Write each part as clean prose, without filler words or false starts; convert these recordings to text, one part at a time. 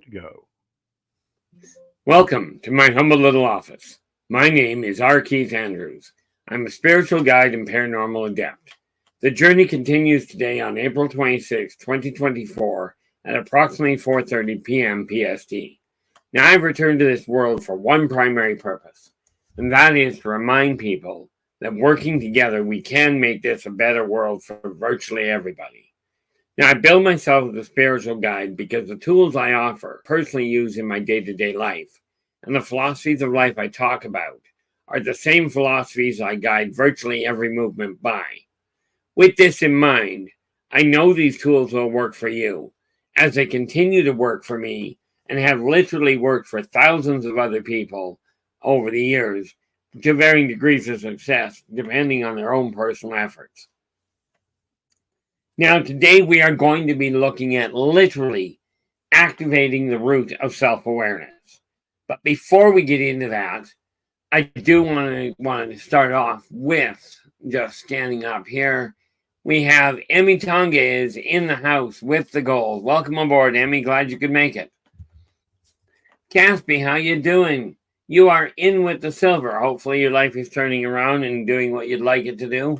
to go. Welcome to my humble little office. My name is R. Keith Andrews. I'm a spiritual guide and paranormal adept. The journey continues today on April 26, 2024 at approximately 4:30 p.m. PST. Now I've returned to this world for one primary purpose, and that is to remind people that working together we can make this a better world for virtually everybody. Now, I build myself as a spiritual guide because the tools I offer, personally use in my day-to-day life, and the philosophies of life I talk about are the same philosophies I guide virtually every movement by. With this in mind, I know these tools will work for you, as they continue to work for me and have literally worked for thousands of other people over the years to varying degrees of success, depending on their own personal efforts. Now, today we are going to be looking at literally activating the root of self-awareness. But before we get into that, I do want to start off with just standing up here. We have Emmy Tonga is in the house with the gold. Welcome aboard, Emmy. Glad you could make it. Caspi, how you doing? You are in with the silver. Hopefully your life is turning around and doing what you'd like it to do.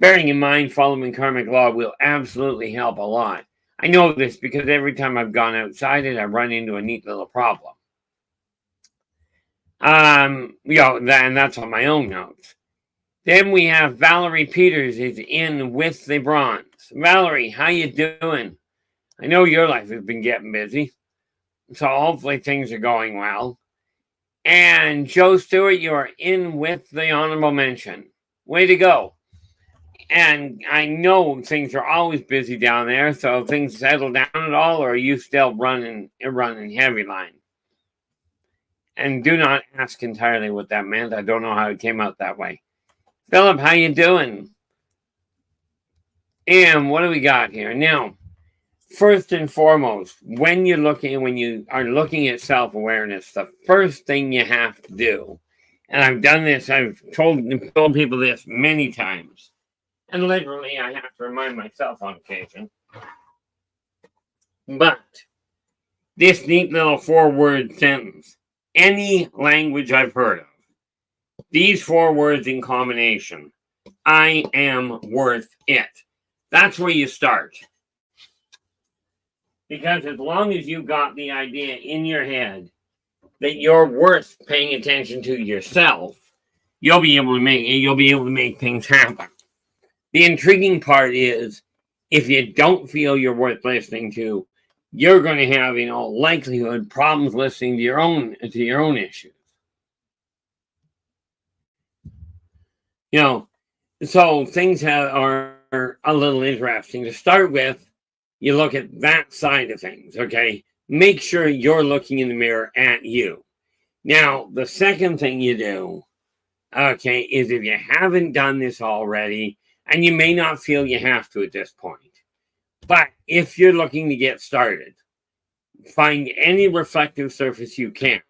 Bearing in mind following karmic law will absolutely help a lot. I know this because every time I've gone outside it, I run into a neat little problem. And that's on my own notes. Then we have Valerie Peters is in with the bronze. Valerie, how you doing? I know your life has been getting busy, so hopefully things are going well. And Joe Stewart, you are in with the honorable mention. Way to go. And I know things are always busy down there, so things settle down at all, or are you still running heavy line? And do not ask entirely what that meant. I don't know how it came out that way. Philip, how you doing? And what do we got here? Now, first and foremost, when you are looking at self-awareness, the first thing you have to do, and I've done this, I've told people this many times, and literally I have to remind myself on occasion, but this neat little 4-word sentence, any language I've heard of, these 4 words in combination, I am worth it. That's where you start. Because as long as you got the idea in your head that you're worth paying attention to yourself, you'll be able to make things happen. The intriguing part is, if you don't feel you're worth listening to, you're going to have, in all likelihood, problems listening to your own issues. So things are a little interesting. To start with, you look at that side of things, okay? Make sure you're looking in the mirror at you. Now, the second thing you do, okay, is if you haven't done this already, and you may not feel you have to at this point, but if you're looking to get started, find any reflective surface you can.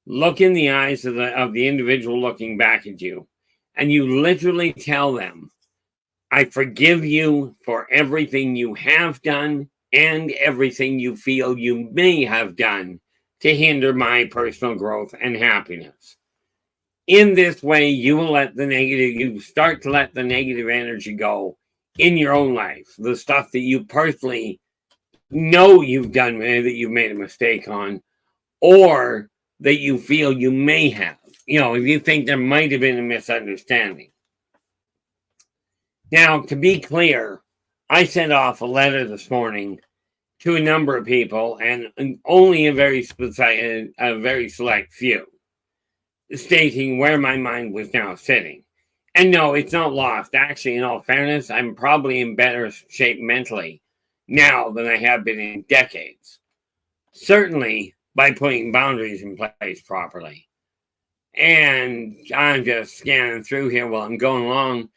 Look in the eyes of the individual looking back at you, and you literally tell them, I forgive you for everything you have done and everything you feel you may have done to hinder my personal growth and happiness. In this way, you start to let the negative energy go in your own life. The stuff that you personally know you've done, that you've made a mistake on, or that you feel you may have. If you think there might have been a misunderstanding. Now, to be clear, I sent off a letter this morning to a number of people, and only a very select few, stating where my mind was now sitting. And no, it's not lost. Actually, in all fairness, I'm probably in better shape mentally now than I have been in decades. Certainly by putting boundaries in place properly. And I'm just scanning through here while I'm going along.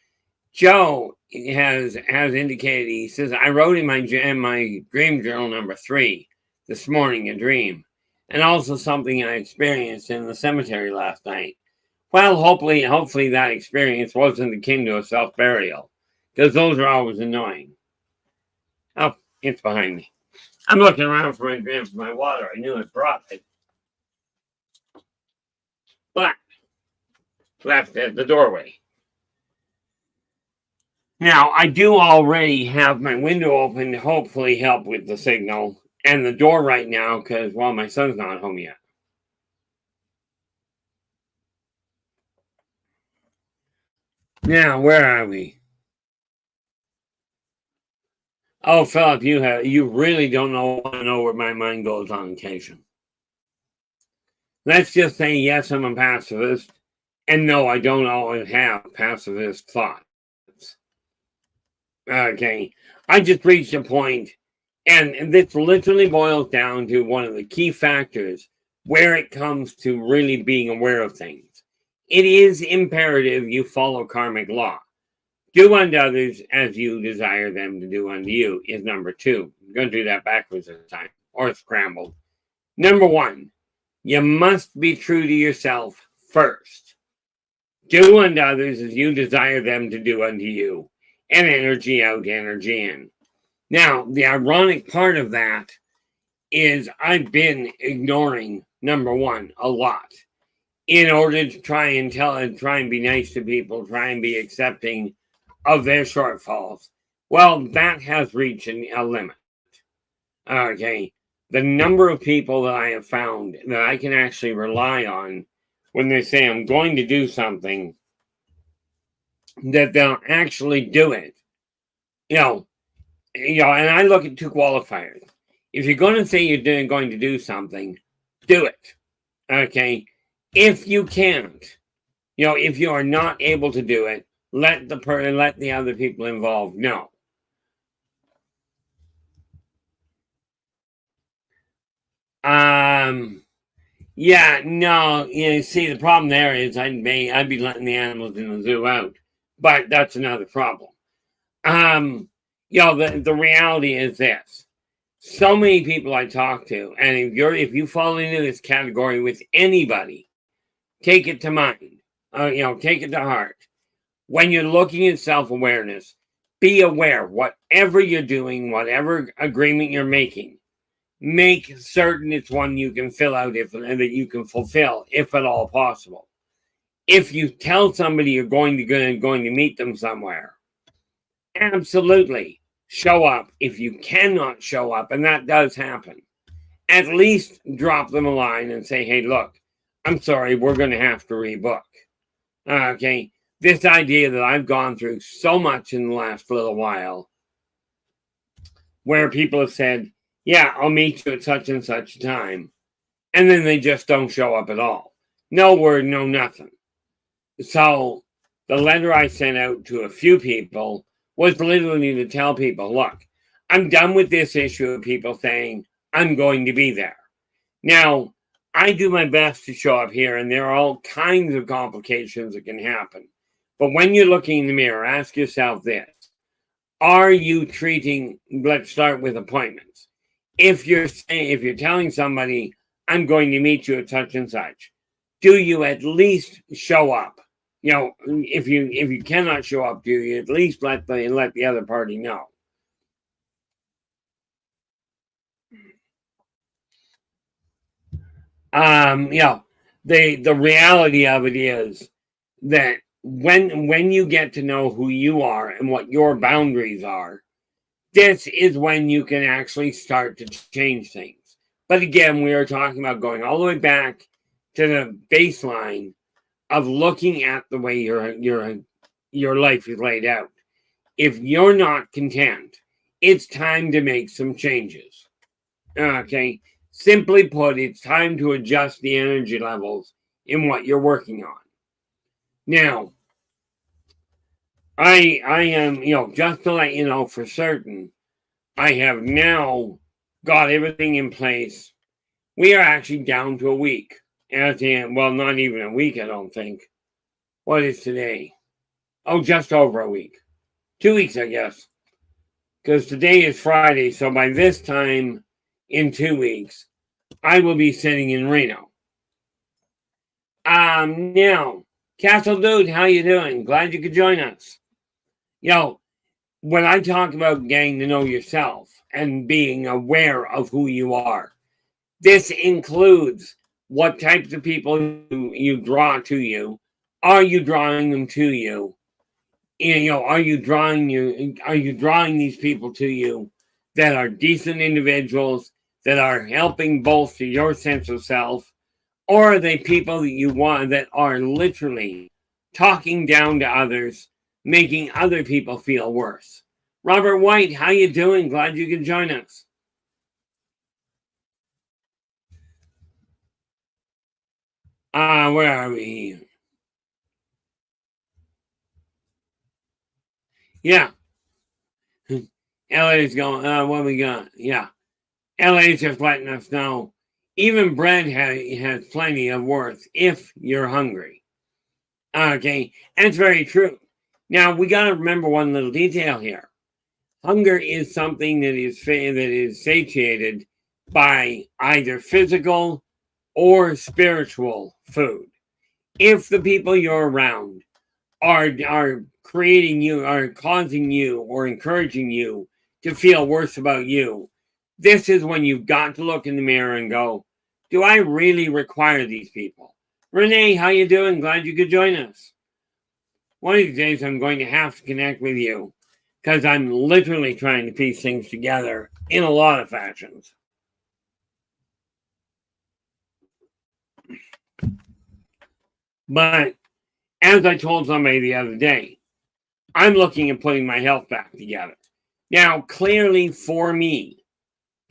Joe has indicated, he says, I wrote in my dream journal number 3 this morning a dream, and also something I experienced in the cemetery last night. Well, hopefully that experience wasn't akin to a self-burial, because those are always annoying. Oh, it's behind me. I'm looking around for my water. I knew it brought it, but left at the doorway. Now, I do already have my window open to hopefully help with the signal, and the door right now because, well, my son's not home yet. Now, where are we? Oh, Philip, you really don't know where my mind goes on occasion. Let's just say yes, I'm a pacifist, and no, I don't always have pacifist thoughts. Okay, I just reached a point, and this literally boils down to one of the key factors where it comes to really being aware of things. It is imperative you follow karmic law. Do unto others as you desire them to do unto you is number 2. I'm going to do that backwards this time, or scrambled. Number 1, you must be true to yourself first. Do unto others as you desire them to do unto you. And energy out, energy in. Now, the ironic part of that is I've been ignoring number 1 a lot in order to try and be nice to people, try and be accepting of their shortfalls. Well, that has reached a limit. Okay, the number of people that I have found that I can actually rely on when they say I'm going to do something, that they'll actually do it. And I look at 2 qualifiers. If you're going to say you're going to do something, do it. Okay, if you can't, if you are not able to do it, let the other people involved know. Yeah, no, see, the problem there is I'd be letting the animals in the zoo out, but that's another problem. The reality is this: so many people I talk to, and if you fall into this category with anybody, take it to mind. Take it to heart. When you're looking at self-awareness, be aware whatever you're doing, whatever agreement you're making, make certain it's one you can fill out that you can fulfill, if at all possible. If you tell somebody you're going to meet them somewhere, absolutely show up. If you cannot show up, and that does happen, at least drop them a line and say, hey, look, I'm sorry, we're going to have to rebook. Okay, this idea that I've gone through so much in the last little while, where people have said, yeah, I'll meet you at such and such time, and then they just don't show up at all. No word, no nothing. So the letter I sent out to a few people was literally to tell people, look, I'm done with this issue of people saying I'm going to be there. Now, I do my best to show up here, and there are all kinds of complications that can happen. But when you're looking in the mirror, ask yourself this: are you treating? Let's start with appointments. If you're telling somebody I'm going to meet you at such and such, do you at least show up? If you cannot show up, do you at least let the other party know? The reality of it is that when you get to know who you are and what your boundaries are, this is when you can actually start to change things. But again, we are talking about going all the way back to the baseline of looking at the way your life is laid out. If you're not content, it's time to make some changes. Okay, simply put, it's time to adjust the energy levels in what you're working on. Now, I am, just to let you know for certain, I have now got everything in place. We are actually down to a week. Well, not even a week, I don't think. What is today? Oh, just over a week. 2 weeks, I guess. Because today is Friday, so by this time in 2 weeks, I will be sitting in Reno. Now, Castle Dude, how you doing? Glad you could join us. When I talk about getting to know yourself, and being aware of who you are. This includes what types of people you draw to you. Are you drawing them to you? Are you drawing these people to you that are decent individuals that are helping bolster your sense of self, or are they people that you want that are literally talking down to others, making other people feel worse? Robert White, how you doing? Glad you could join us. Where are we? Yeah. LA's going, what we got? Yeah. LA's just letting us know. Even bread has plenty of worth if you're hungry. Okay. And it's very true. Now, we got to remember one little detail here. Hunger is something that is satiated by either physical or spiritual food. If the people you're around are creating you, are causing you or encouraging you to feel worse about you, this is when you've got to look in the mirror and go, do I really require these people? Renee, how you doing? Glad you could join us. One of these days I'm going to have to connect with you because I'm literally trying to piece things together in a lot of fashions. But as I told somebody the other day, I'm looking at putting my health back together. Now, clearly for me,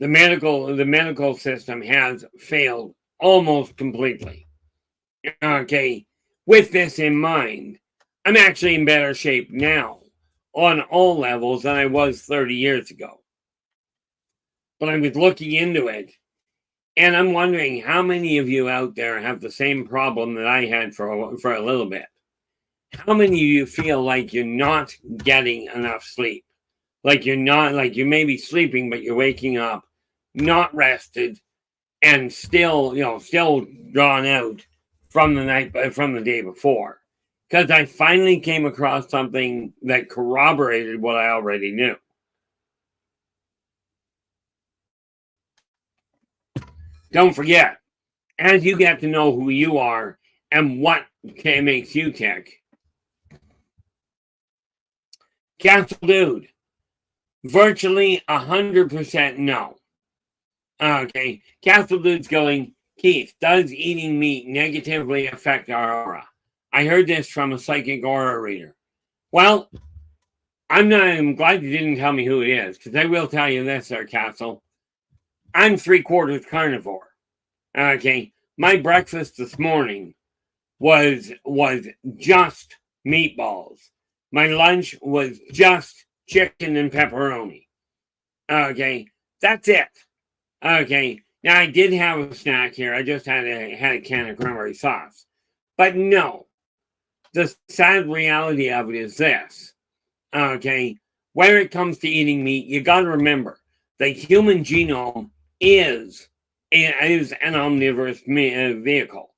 the medical system has failed almost completely. Okay, with this in mind, I'm actually in better shape now on all levels than I was 30 years ago. But I was looking into it, and I'm wondering how many of you out there have the same problem that I had for a little bit. How many of you feel like you're not getting enough sleep? Like you may be sleeping, but you're waking up not rested and still drawn out from the day before. Because I finally came across something that corroborated what I already knew. Don't forget, as you get to know who you are and what makes you tick, Castle Dude, virtually 100% no. Okay, Castle Dude's going, Keith, does eating meat negatively affect our aura? I heard this from a psychic aura reader. Well, I'm glad you didn't tell me who it is, because I will tell you this, Sir Castle. I'm 3/4 carnivore. Okay, my breakfast this morning was just meatballs. My lunch was just chicken and pepperoni. Okay, that's it. Okay, now I did have a snack here. I just had a can of cranberry sauce. But no, the sad reality of it is this. Okay, when it comes to eating meat, you got to remember the human genome is an omnivorous vehicle.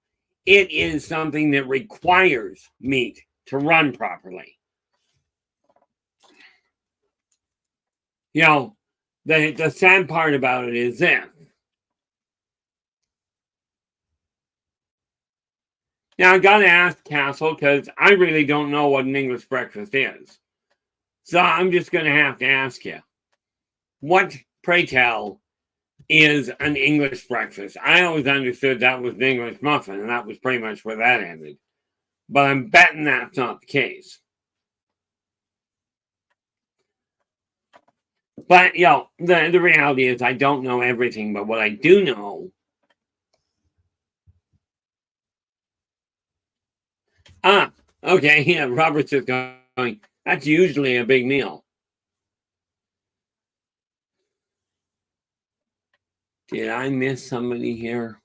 It is something that requires meat to run properly. The sad part about it is this. Now, I got to ask Castle because I really don't know what an English breakfast is. So I'm just going to have to ask you. What, pray tell, is an English breakfast? I always understood that was an English muffin, and that was pretty much where that ended. But I'm betting that's not the case. But, the reality is I don't know everything, but what I do know... okay, yeah, Robert's just going, that's usually a big meal. Did I miss somebody here?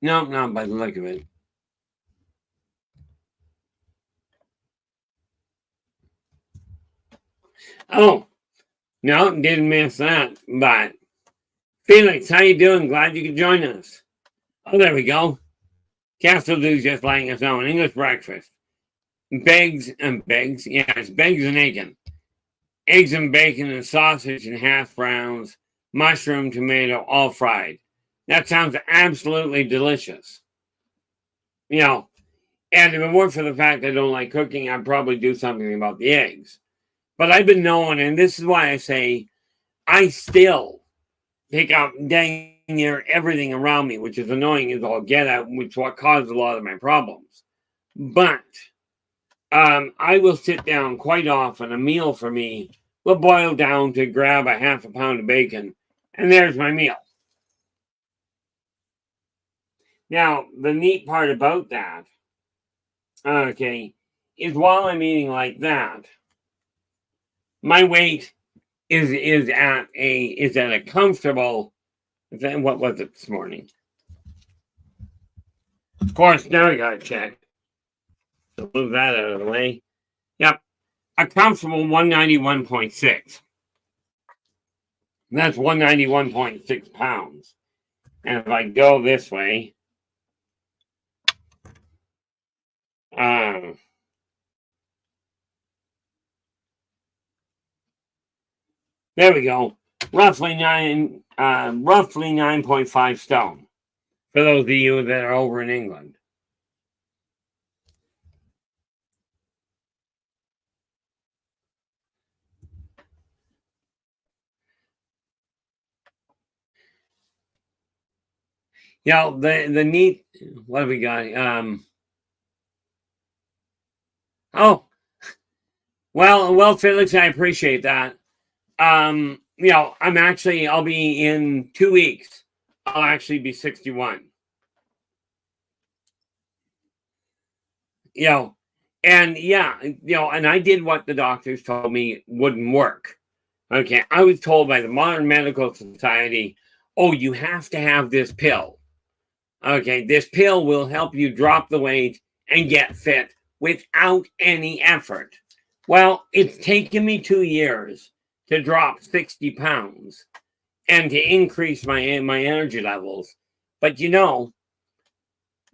No, not by the look of it. Oh, no, didn't miss that. But Felix, how you doing? Glad you could join us. Oh, there we go. Castle Dude's just letting us know an English breakfast. Yes, eggs and bacon. Eggs and bacon and sausage and hash browns, mushroom, tomato, all fried. That sounds absolutely delicious. You know, and if it weren't for the fact I don't like cooking, I'd probably do something about the eggs. But I've been known, and this is why I say I still pick up dang near everything around me, which is annoying as all get out, which is what caused a lot of my problems. But I will sit down quite often. A meal for me will boil down to grab a half a pound of bacon, and there's my meal. Now, the neat part about that, okay, is while I'm eating like that, my weight is at a comfortable. What was it this morning? Of course, now I gotta check. So move that out of the way. Yep, a comfortable 191.6. That's 191.6 pounds. And if I go this way, there we go. Roughly 9.5 stone. For those of you that are over in England. You know, the neat, what have we got? Well, Felix, I appreciate that. You know, I'll be in 2 weeks. I'll actually be 61. You know, and yeah, you know, and I did what the doctors told me wouldn't work. Okay, I was told by the Modern Medical Society, oh, you have to have this pill. Okay, this pill will help you drop the weight and get fit without any effort. Well, it's taken me 2 years to drop 60 pounds and to increase my energy levels. But you know,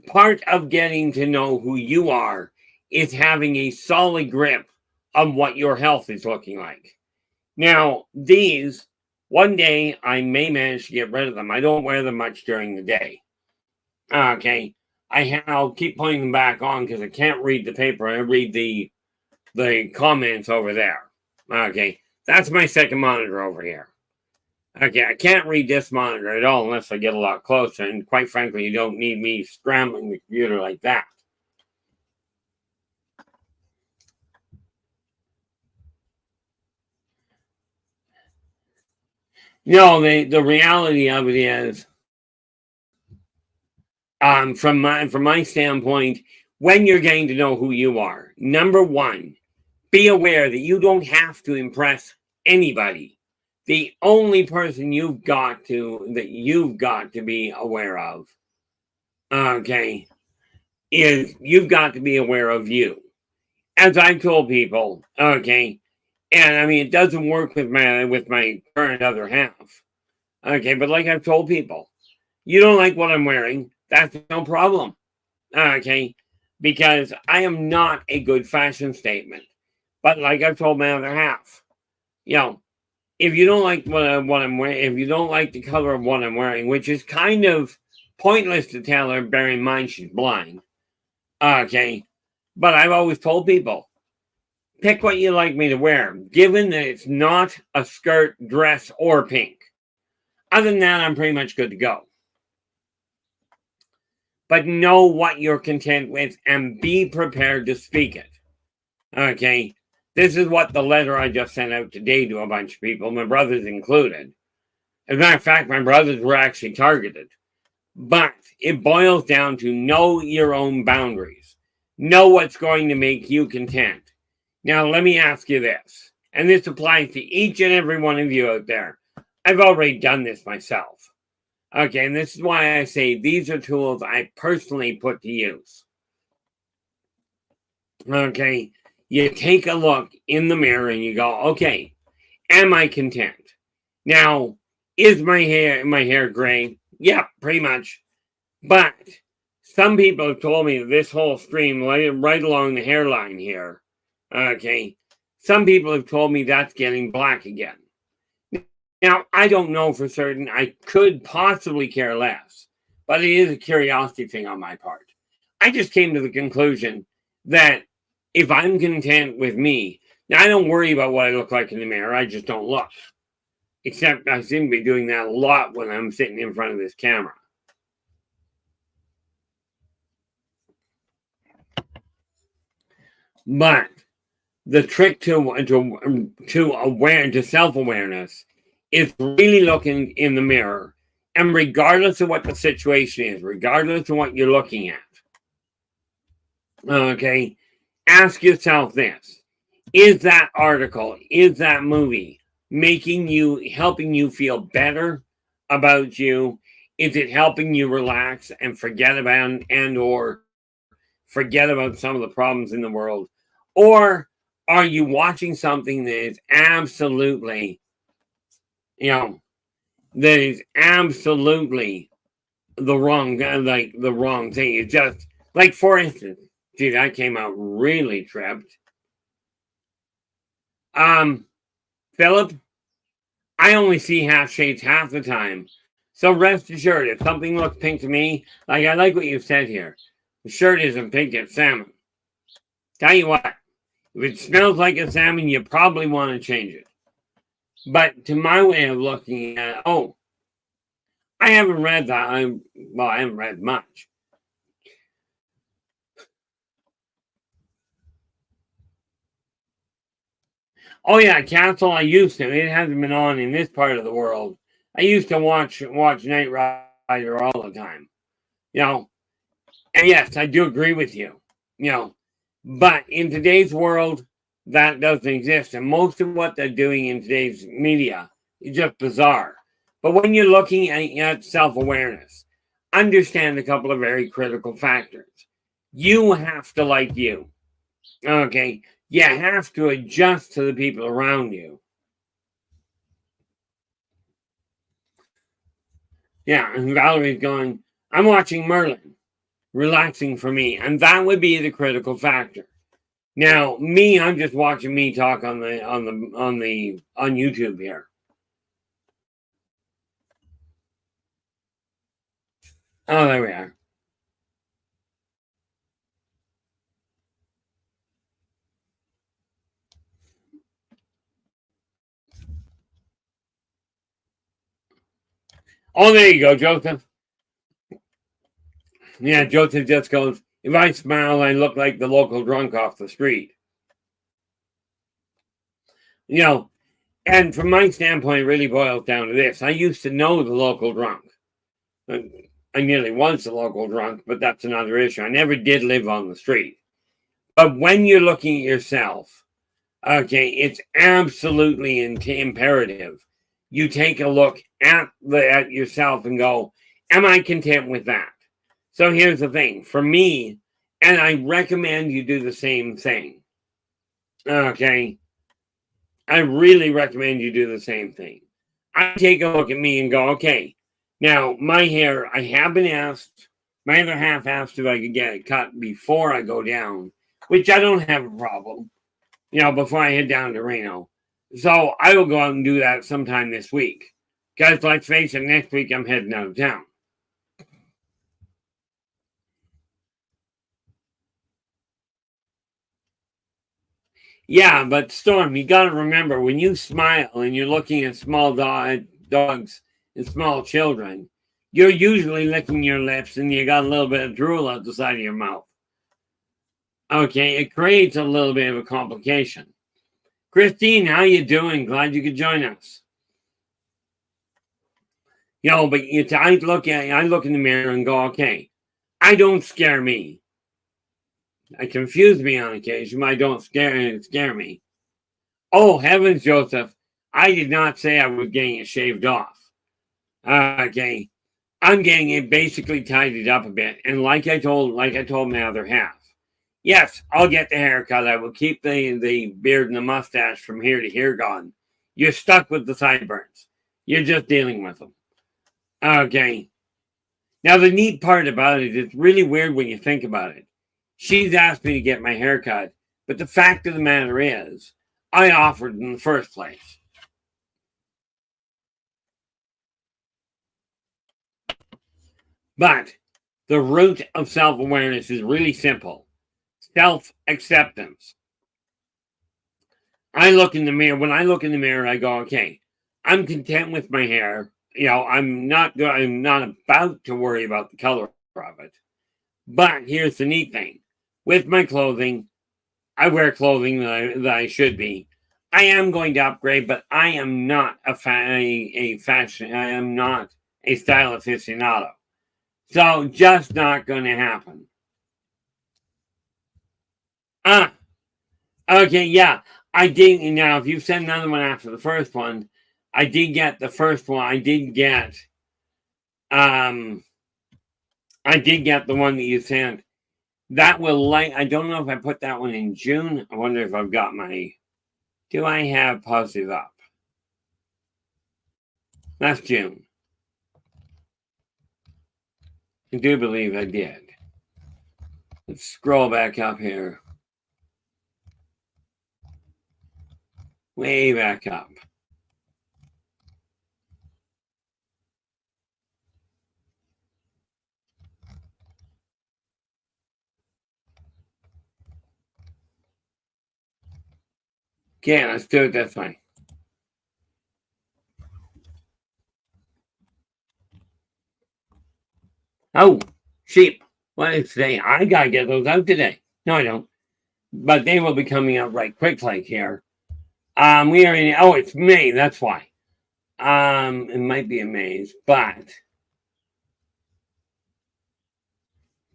part of getting to know who you are is having a solid grip on what your health is looking like. Now, these, one day I may manage to get rid of them. I don't wear them much during the day. Okay, I'll keep putting them back on because I can't read the paper. I read the comments over there. Okay, that's my second monitor over here. Okay, I can't read this monitor at all unless I get a lot closer. And quite frankly, you don't need me scrambling the computer like that. No, the reality of it is, from my standpoint, when you're getting to know who you are, number one, be aware that you don't have to impress anybody. The only person you've got to be aware of, okay, is you've got to be aware of you. As I've told people, okay, and I mean it doesn't work with my current other half. Okay, but like I've told people, you don't like what I'm wearing, that's no problem. Okay, because I am not a good fashion statement. But like I've told my other half, you know, if you don't like what I'm wearing, if you don't like the color of what I'm wearing, which is kind of pointless to tell her, bear in mind she's blind. Okay, but I've always told people, pick what you like me to wear, given that it's not a skirt, dress, or pink. Other than that, I'm pretty much good to go. But know what you're content with and be prepared to speak it. Okay, this is what the letter I just sent out today to a bunch of people, my brothers included. As a matter of fact, my brothers were actually targeted. But it boils down to know your own boundaries. Know what's going to make you content. Now, let me ask you this, and this applies to each and every one of you out there. I've already done this myself. Okay, and this is why I say these are tools I personally put to use. Okay, you take a look in the mirror and you go, okay, am I content? Now, is my hair gray? Yeah, pretty much. But some people have told me that this whole stream, right along the hairline here, okay, some people have told me that's getting black again. Now, I don't know for certain. I could possibly care less, but it is a curiosity thing on my part. I just came to the conclusion that if I'm content with me, now I don't worry about what I look like in the mirror. I just don't look. Except I seem to be doing that a lot when I'm sitting in front of this camera. But the trick to self-awareness is really looking in the mirror, and regardless of what the situation is, regardless of what you're looking at, okay, ask yourself this: is that article, is that movie helping you feel better about you? Is it helping you relax and forget about some of the problems in the world? Or are you watching something that is absolutely, the wrong thing? It's just like, for instance, gee, that came out really tripped. Philip, I only see half shades half the time. So rest assured, if something looks pink to me, like I like what you said here, the shirt isn't pink, it's salmon. Tell you what, if it smells like a salmon, you probably want to change it. But to my way of looking at it, I haven't read that. I haven't read much. Oh yeah, Castle. I used to. It hasn't been on in this part of the world. I used to watch Knight Rider all the time. And yes, I do agree with you. But in today's world, that doesn't exist, and most of what they're doing in today's media is just bizarre. But when you're looking at self-awareness, understand a couple of very critical factors. You have to like you. Okay? You have to adjust to the people around you. Yeah, and Valerie's going, I'm watching Merlin, relaxing for me, and that would be the critical factor. Now, me, I'm just watching me talk on YouTube here. Oh, there we are. Oh, there you go, Joseph. Yeah, Joseph just goes, if I smile, I look like the local drunk off the street. And from my standpoint, it really boils down to this. I used to know the local drunk. I nearly was the local drunk, but that's another issue. I never did live on the street. But when you're looking at yourself, okay, it's absolutely imperative you take a look at yourself and go, am I content with that? So here's the thing. For me, and I recommend you do the same thing. Okay? I really recommend you do the same thing. I take a look at me and go, okay, now my hair, I have been asked, my other half asked if I could get it cut before I go down, which I don't have a problem, before I head down to Reno. So I will go out and do that sometime this week. Because let's face it, next week I'm heading out of town. Yeah, but Storm, you got to remember, when you smile and you're looking at small dogs and small children, you're usually licking your lips and you got a little bit of drool out the side of your mouth. Okay, it creates a little bit of a complication. Christine, how you doing? Glad you could join us. But I look in the mirror and go, okay, I don't scare me. I confuse me on occasion, but I don't scare me. Oh, heavens, Joseph. I did not say I was getting it shaved off. Okay. I'm getting it basically tidied up a bit. And like I told my other half, yes, I'll get the haircut. I will keep the beard and the mustache from here to here gone. You're stuck with the sideburns. You're just dealing with them. Okay. Now, the neat part about it, it's really weird when you think about it. She's asked me to get my hair cut, but the fact of the matter is, I offered in the first place. But the root of self-awareness is really simple. Self-acceptance. I look in the mirror. When I look in the mirror, I go, okay, I'm content with my hair. I'm not about to worry about the color of it. But here's the neat thing. With my clothing, I wear clothing that I should be. I am going to upgrade, but I am not a fashion. I am not a style aficionado. So just not going to happen. Okay, yeah. I did. Now, if you send another one after the first one, I did get the first one. I did get the one that you sent. That will I don't know if I put that one in June. I wonder if I've got do I have positive up? That's June. I do believe I did. Let's scroll back up here. Way back up. Okay, let's do it this way. Oh, sheep. What is today? I gotta get those out today. No, I don't. But they will be coming out right quick like here. We are in, it's May, that's why. It might be a maze, but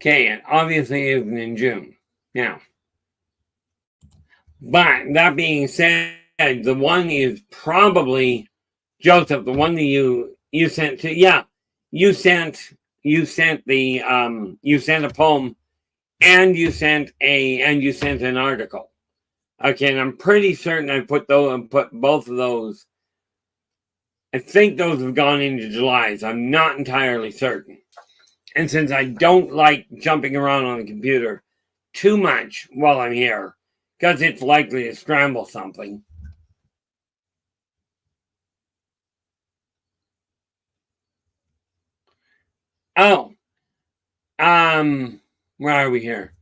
okay, it obviously isn't in June. Now. But that being said, the one is probably Joseph, the one that you sent to, yeah, you sent the you sent a poem and you sent an article. Okay, and I'm pretty certain I put both of those. I think those have gone into July, so I'm not entirely certain. And since I don't like jumping around on the computer too much while I'm here, because it's likely to scramble something. Oh, where are we here?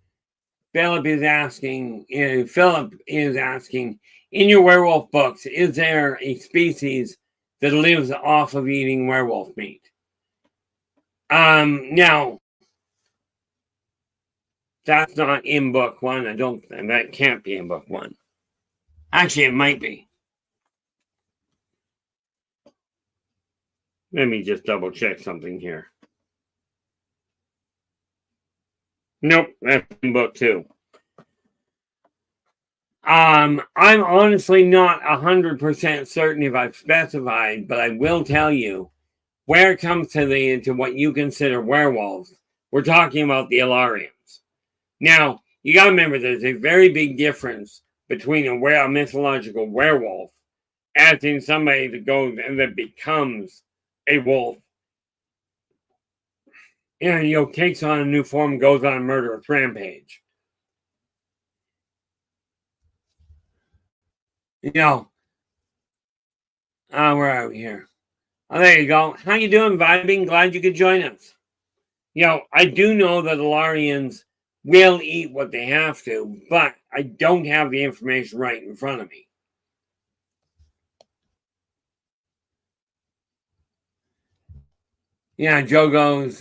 Philip is asking, in your werewolf books, is there a species that lives off of eating werewolf meat? Now, that's not in book one. That can't be in book one. Actually, it might be. Let me just double check something here. Nope, that's in book two. I'm honestly not 100% certain if I've specified, but I will tell you, where it comes to what you consider werewolves, we're talking about the Ilarians. Now, you got to remember, there's a very big difference between a mythological werewolf, as in somebody that goes and that becomes a wolf, and takes on a new form, goes on a murderous rampage. Where are we here? Oh, there you go. How you doing, Vibing? Glad you could join us. I do know that Ilarians will eat what they have to, but I don't have the information right in front of me. Yeah, Joe goes,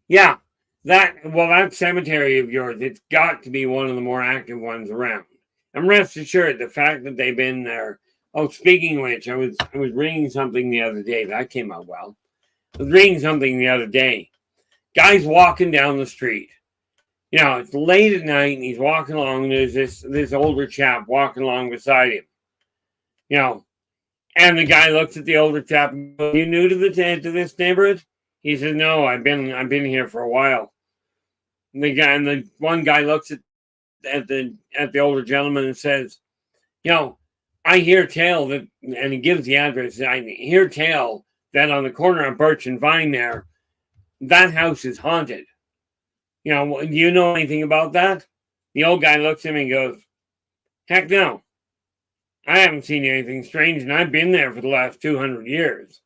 yeah, that cemetery of yours, it's got to be one of the more active ones around. And rest assured, the fact that they've been there. Oh, speaking of which, I was reading something the other day. That came out well. I was reading something the other day. Guy's walking down the street. It's late at night, and he's walking along, and there's this older chap walking along beside him. And the guy looks at the older chap and goes, "You new to this neighborhood?" He says, "No, I've been here for a while." And the one guy looks at the older gentleman and says, "I hear tell that," and he gives the address. "I hear tell that on the corner of Birch and Vine there, that house is haunted. You know, do you know anything about that? The old guy looks at me and goes, heck no. I haven't seen anything strange, and I've been there for the last 200 years.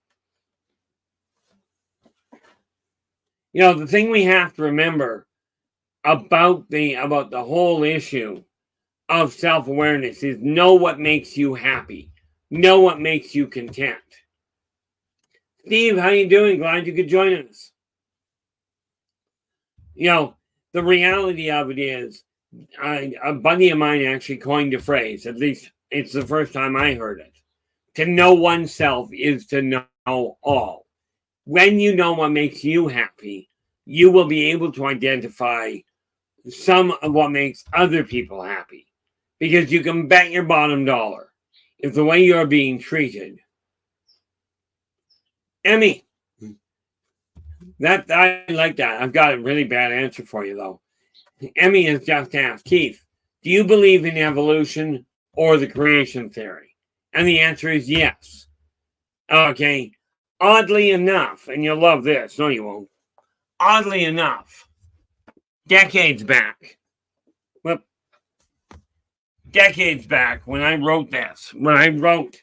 You know, the thing we have to remember about the whole issue of self-awareness is know what makes you happy. Know what makes you content. Steve, how you doing? Glad you could join us. You know, the reality of it is, a buddy of mine actually coined a phrase, at least it's the first time I heard it. To know oneself is to know all. When you know what makes you happy, you will be able to identify some of what makes other people happy. Because you can bet your bottom dollar, if the way you're being treated. Emmy, I like that. I've got a really bad answer for you, though. Emmy has just asked, Keith, do you believe in evolution or the creation theory? And the answer is yes. Okay. Oddly enough, and you'll love this, no you won't. Oddly enough, decades back, when I wrote this, when I wrote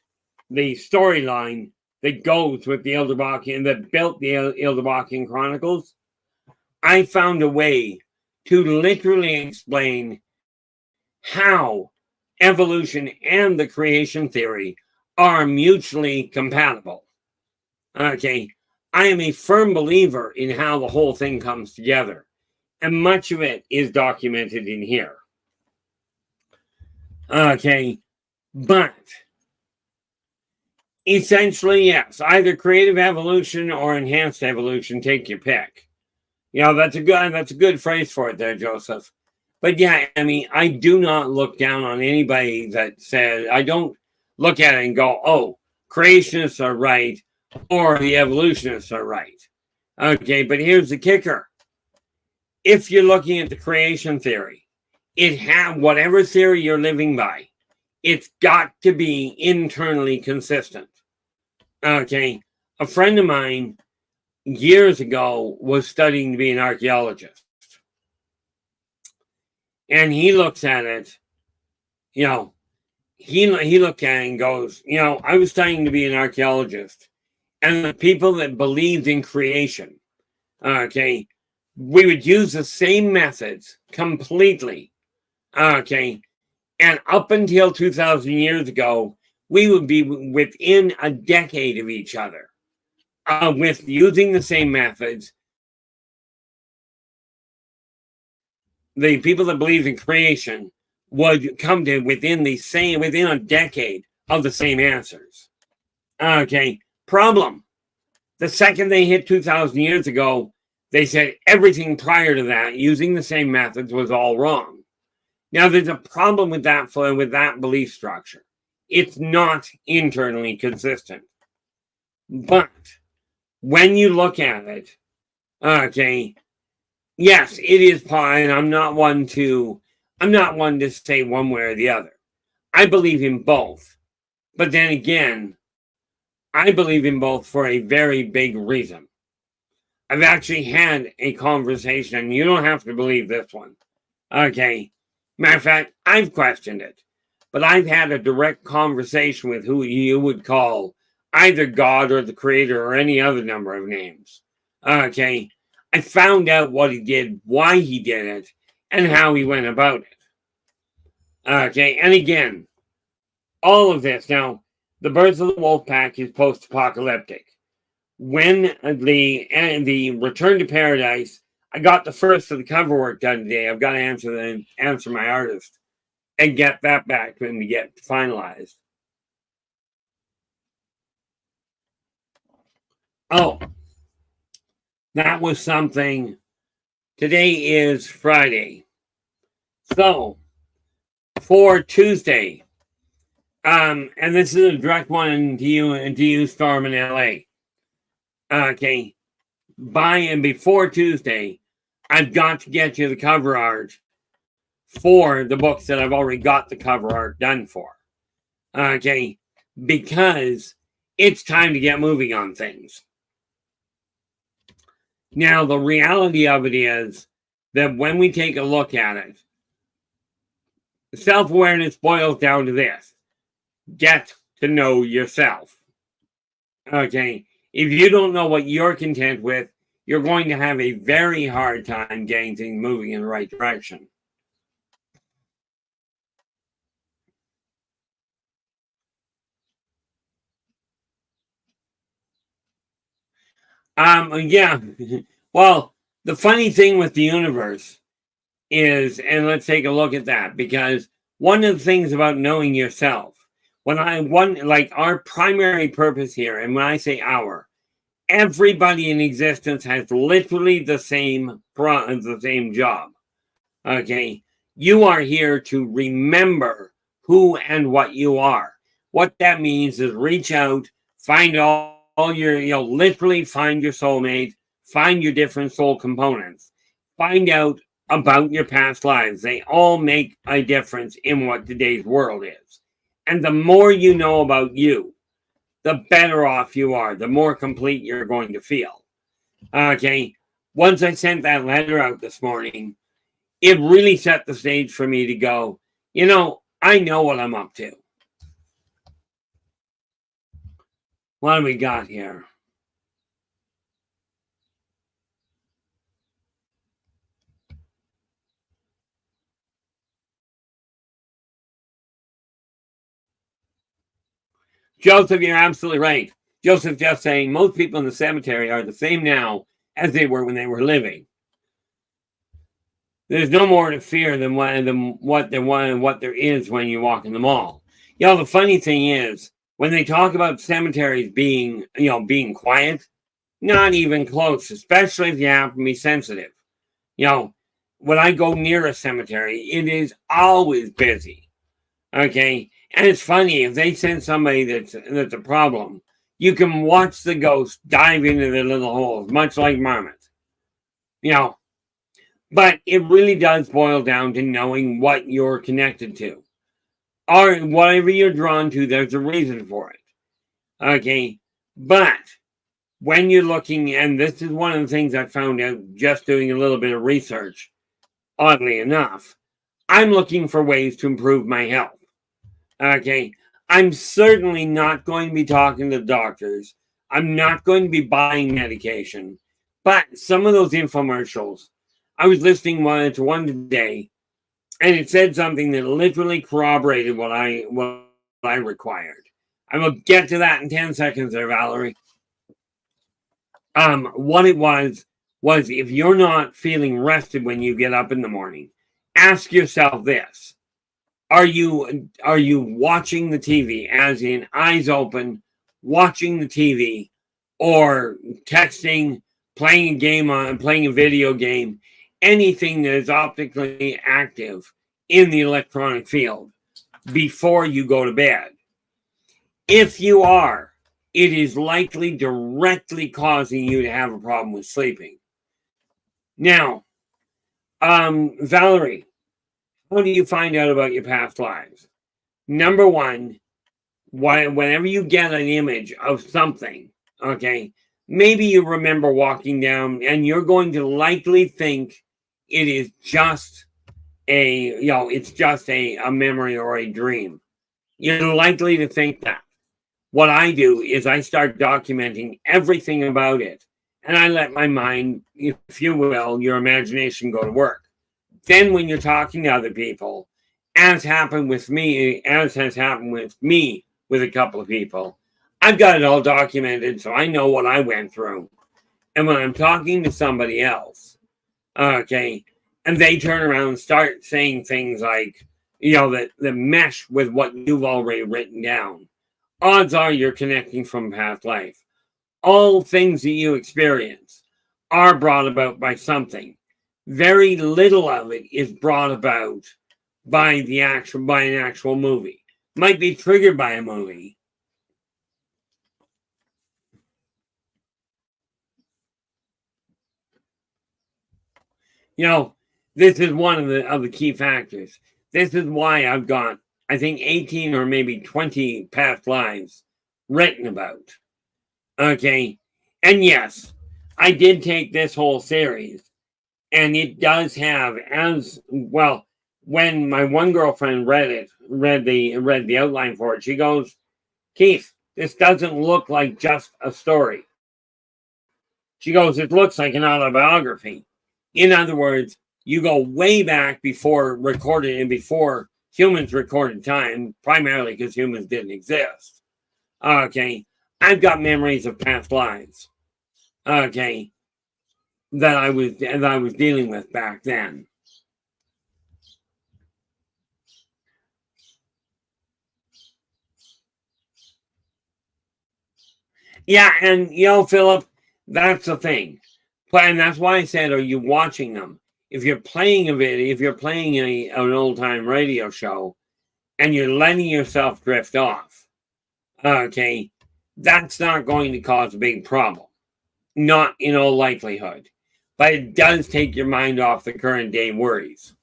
the storyline that goes with the Ildebakian, that built the Ildebakian Chronicles, I found a way to literally explain how evolution and the creation theory are mutually compatible. Okay, I am a firm believer in how the whole thing comes together, and much of it is documented in here. Okay, but essentially, yes, either creative evolution or enhanced evolution, take your pick. You know, that's a good phrase for it there, Joseph. But yeah, I mean, I do not look down on anybody that says, I don't look at it and go, oh, creationists are right or the evolutionists are right. Okay, but here's the kicker. If you're looking at the creation theory, whatever theory you're living by, it's got to be internally consistent. Okay, a friend of mine years ago was studying to be an archaeologist. And he looks at it, you know, he looked at it and goes, you know, I was studying to be an archaeologist. And the people that believed in creation, okay, we would use the same methods completely. Okay, and up until 2,000 years ago, we would be within a decade of each other with using the same methods. The people that believed in creation would come to within a decade of the same answers. Okay, problem. The second they hit 2,000 years ago, they said everything prior to that, using the same methods, was all wrong. Now, there's a problem with that belief structure. It's not internally consistent. But when you look at it, okay, yes, it is and I'm not one to say one way or the other. I believe in both. But then again, I believe in both for a very big reason. I've actually had a conversation, and you don't have to believe this one. Okay. Matter of fact, I've questioned it. But I've had a direct conversation with who you would call either God or the Creator or any other number of names. Okay. I found out what he did, why he did it, and how he went about it. Okay. And again, all of this. Now, the Birds of the Wolf Pack is post-apocalyptic. When the Return to Paradise, I got the first of the cover work done today. I've got to answer my artist and get that back to him to get finalized. Oh, that was something. Today is Friday. So, for Tuesday, and this is a direct one to you, Storm in LA. Okay, by and before Tuesday, I've got to get you the cover art for the books that I've already got the cover art done for. Okay, because it's time to get moving on things. Now, the reality of it is that when we take a look at it, self-awareness boils down to this: get to know yourself. Okay, if you don't know what you're content with, you're going to have a very hard time getting things moving in the right direction. Yeah. Well, the funny thing with the universe is, and let's take a look at that, because one of the things about knowing yourself, like our primary purpose here, and when I say our, everybody in existence has literally the same job. Okay, you are here to remember who and what you are. What that means is reach out, find all your, literally find your soulmate, find your different soul components, find out about your past lives. They all make a difference in what today's world is. And the more you know about you, the better off you are, the more complete you're going to feel. Okay, once I sent that letter out this morning, it really set the stage for me to go, I know what I'm up to. What do we got here? Joseph, you're absolutely right. Joseph just saying most people in the cemetery are the same now as they were when they were living. There's no more to fear than what there is when you walk in the mall. The funny thing is, when they talk about cemeteries being quiet, not even close, especially if you happen to be sensitive. When I go near a cemetery, it is always busy. Okay, and it's funny, if they send somebody that's a problem, you can watch the ghost dive into their little holes, much like marmots. But it really does boil down to knowing what you're connected to. Or whatever you're drawn to, there's a reason for it. Okay, but when you're looking, and this is one of the things I found out just doing a little bit of research, oddly enough, I'm looking for ways to improve my health. Okay, I'm certainly not going to be talking to doctors. I'm not going to be buying medication. But some of those infomercials, I was listening to one today, and it said something that literally corroborated what I required. I will get to that in 10 seconds there, Valerie. What it was if you're not feeling rested when you get up in the morning, ask yourself this: Are you watching the TV, as in eyes open, watching the TV, or texting, playing a video game, anything that is optically active in the electronic field before you go to bed? If you are, it is likely directly causing you to have a problem with sleeping. Now, Valerie, how do you find out about your past lives? Number one, whenever you get an image of something, okay, maybe you remember walking down, and you're going to likely think it is just a memory or a dream. You're likely to think that. What I do is I start documenting everything about it, and I let my mind, if you will, your imagination, go to work. Then when you're talking to other people, as has happened with me with a couple of people, I've got it all documented, so I know what I went through. And when I'm talking to somebody else, okay, and they turn around and start saying things like, that mesh with what you've already written down, odds are you're connecting from past life. All things that you experience are brought about by something. Very little of it is brought about by an actual movie. Might be triggered by a movie. This is one of the key factors. This is why I've got, I think, 18 or maybe 20 past lives written about. Okay. And yes, I did take this whole series, and it does have as well. When my one girlfriend read the outline for it, she goes, "Keith, this doesn't look like just a story." She goes, "It looks like an autobiography." In other words, you go way back before recorded and before humans recorded time, primarily because humans didn't exist. Okay, I've got memories of past lives. Okay, that I was dealing with back then. Yeah, and Philip, that's the thing. And that's why I said, are you watching them? If you're playing a video, if you're playing an old time radio show, and you're letting yourself drift off, okay, that's not going to cause a big problem. Not in all likelihood. But it does take your mind off the current day worries.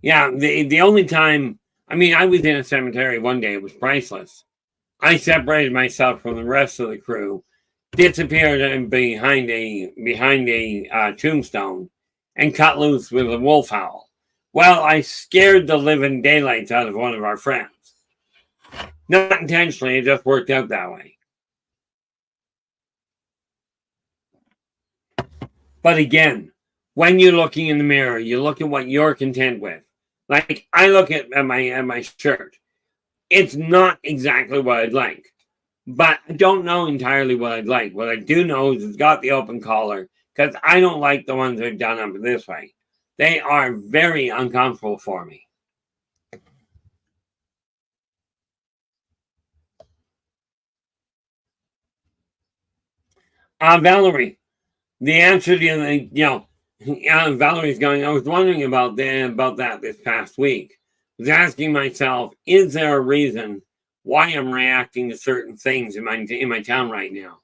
Yeah, the only time, I mean, I was in a cemetery one day, it was priceless. I separated myself from the rest of the crew, disappeared behind a tombstone, and cut loose with a wolf howl. Well, I scared the living daylights out of one of our friends. Not intentionally, it just worked out that way. But again, when you're looking in the mirror, you look at what you're content with. Like I look at my shirt. It's not exactly what I'd like, but I don't know entirely what I'd like. What I do know is it's got the open collar because I don't like the ones that are done up this way. They are very uncomfortable for me. Valerie, the answer to Valerie's going. I was wondering about that this past week. I was asking myself, is there a reason why I'm reacting to certain things in my town right now?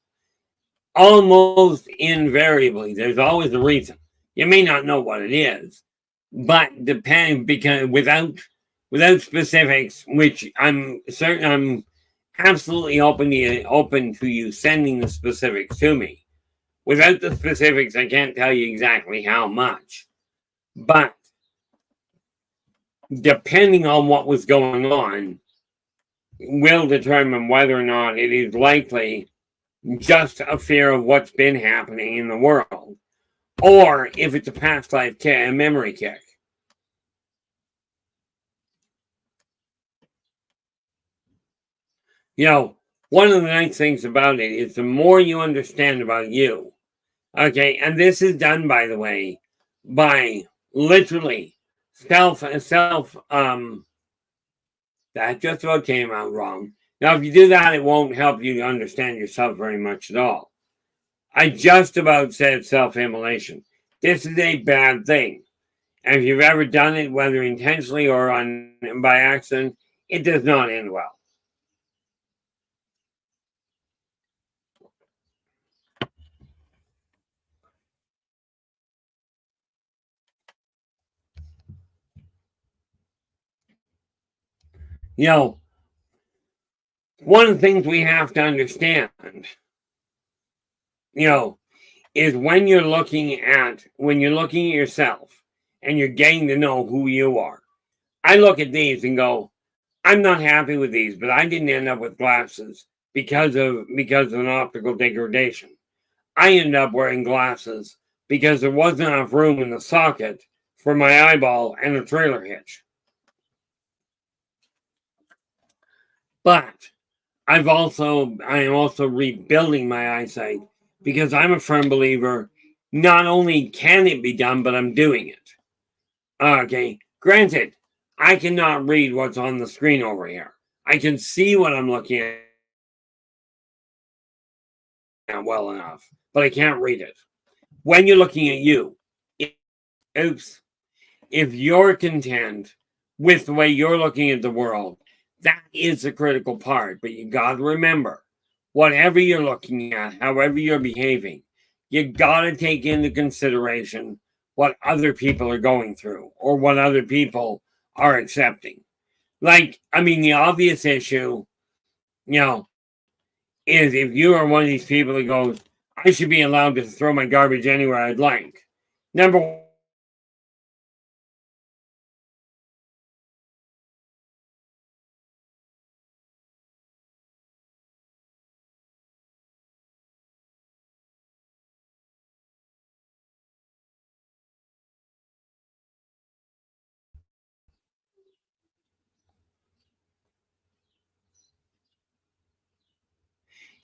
Almost invariably, there's always a reason. You may not know what it is, but because without specifics, which I'm certain I'm absolutely open to you sending the specifics to me. Without the specifics, I can't tell you exactly how much. But depending on what was going on, will determine whether or not it is likely just a fear of what's been happening in the world, or if it's a past life memory kick. One of the nice things about it is the more you understand about you, okay, and this is done, by the way, by literally that just about came out wrong. Now, if you do that, it won't help you to understand yourself very much at all. I just about said self-immolation. This is a bad thing. And if you've ever done it, whether intentionally or by accident, it does not end well. One of the things we have to understand, is when you're looking at yourself and you're getting to know who you are. I look at these and go, I'm not happy with these, but I didn't end up with glasses because of an optical degradation. I ended up wearing glasses because there wasn't enough room in the socket for my eyeball and a trailer hitch. But I am also rebuilding my eyesight because I'm a firm believer not only can it be done, but I'm doing it. Okay, granted, I cannot read what's on the screen over here. I can see what I'm looking at well enough, but I can't read it. When you're looking at you, if you're content with the way you're looking at the world, that is a critical part. But you got to remember, whatever you're looking at, however you're behaving, you got to take into consideration what other people are going through or what other people are accepting. Like, I mean, the obvious issue, you know, is if you are one of these people that goes, I should be allowed to throw my garbage anywhere I'd like. Number one,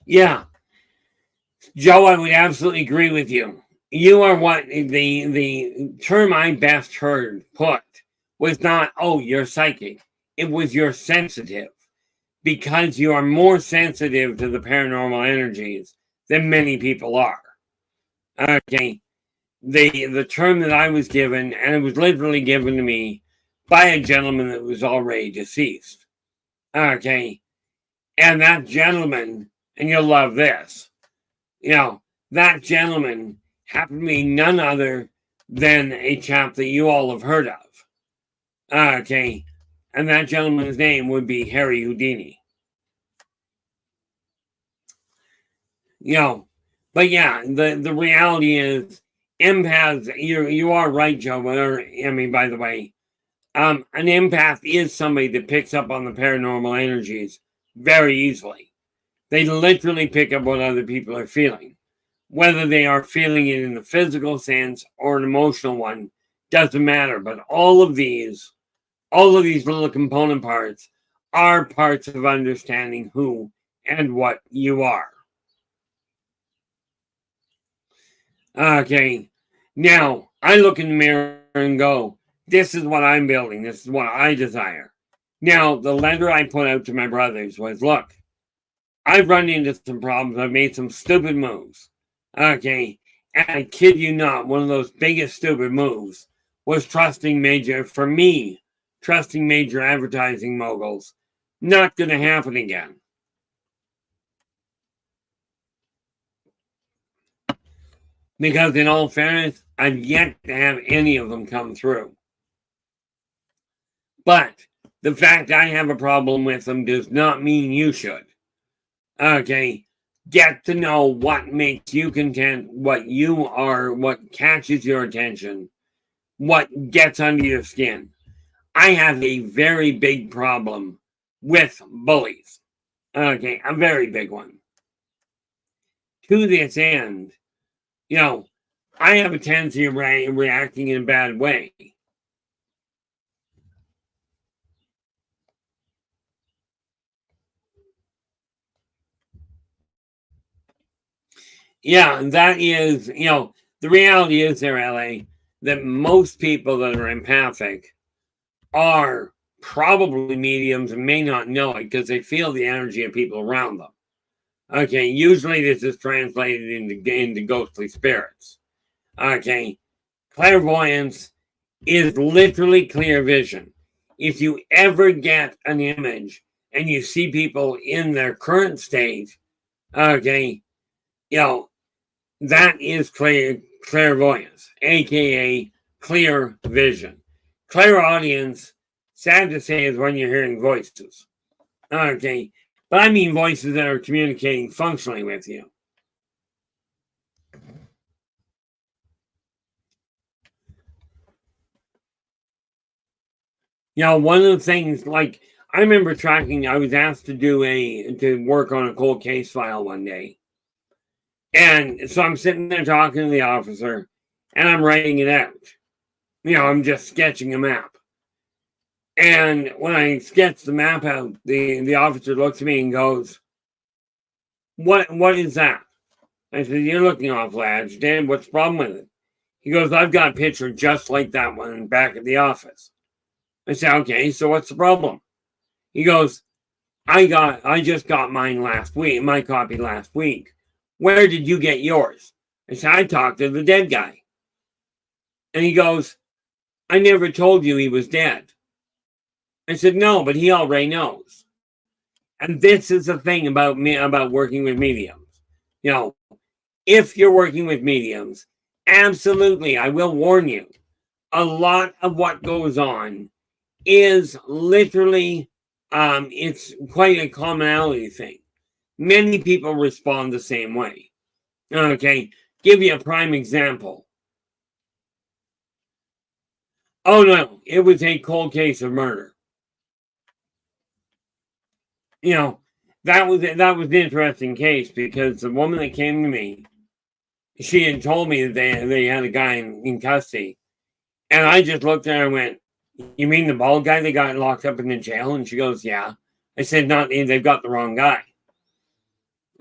yeah, Joe, I would absolutely agree with you. You are what the term I best heard put was not, oh, you're psychic. It was you're sensitive because you are more sensitive to the paranormal energies than many people are. Okay. The term that I was given, and it was literally given to me by a gentleman that was already deceased. Okay. And that gentleman, and you'll love this, you know, that gentleman happened to be none other than a chap that you all have heard of. Okay. And that gentleman's name would be Harry Houdini. You know, but yeah, the reality is empaths, you are right, Joe, or I mean, by the way, an empath is somebody that picks up on the paranormal energies very easily. They literally pick up what other people are feeling. Whether they are feeling it in the physical sense or an emotional one, doesn't matter. But all of these little component parts are parts of understanding who and what you are. Okay. Now, I look in the mirror and go, this is what I'm building. This is what I desire. Now, the letter I put out to my brothers was, look, I've run into some problems. I've made some stupid moves. Okay. And I kid you not, one of those biggest stupid moves was trusting major advertising moguls. Not going to happen again. Because in all fairness, I've yet to have any of them come through. But the fact I have a problem with them does not mean you should. Okay. Get to know what makes you content, what you are, what catches your attention, what gets under your skin. I have a very big problem with bullies. Okay, a very big one. To this end, you know, I have a tendency of reacting in a bad way. Yeah, that is, the reality is there, LA, that most people that are empathic are probably mediums and may not know it because they feel the energy of people around them. Okay, usually this is translated into ghostly spirits. Okay, clairvoyance is literally clear vision. If you ever get an image and you see people in their current state, okay, that is clairvoyance, aka clear vision. Clairaudience, sad to say, is when you're hearing voices. Okay, but I mean voices that are communicating functionally with you. One of the things, like, I remember I was asked to work on a cold case file one day. And so I'm sitting there talking to the officer and I'm writing it out. I'm just sketching a map. And when I sketch the map out, the officer looks at me and goes, What is that? I said, you're looking awful agitated. What's the problem with it? He goes, I've got a picture just like that one back at the office. I said, okay, so what's the problem? He goes, I just got mine last week, my copy last week. Where did you get yours? I said, I talked to the dead guy. And he goes, I never told you he was dead. I said, no, but he already knows. And this is the thing about working with mediums. If you're working with mediums, absolutely, I will warn you, a lot of what goes on is literally, it's quite a commonality thing. Many people respond the same way. Okay, give you a prime example. Oh no, it was a cold case of murder. You know, that was an interesting case because the woman that came to me, she had told me that they had a guy in custody, and I just looked at her and went, "You mean the bald guy that got locked up in the jail?" And she goes, "Yeah." I said, "Not they've got the wrong guy."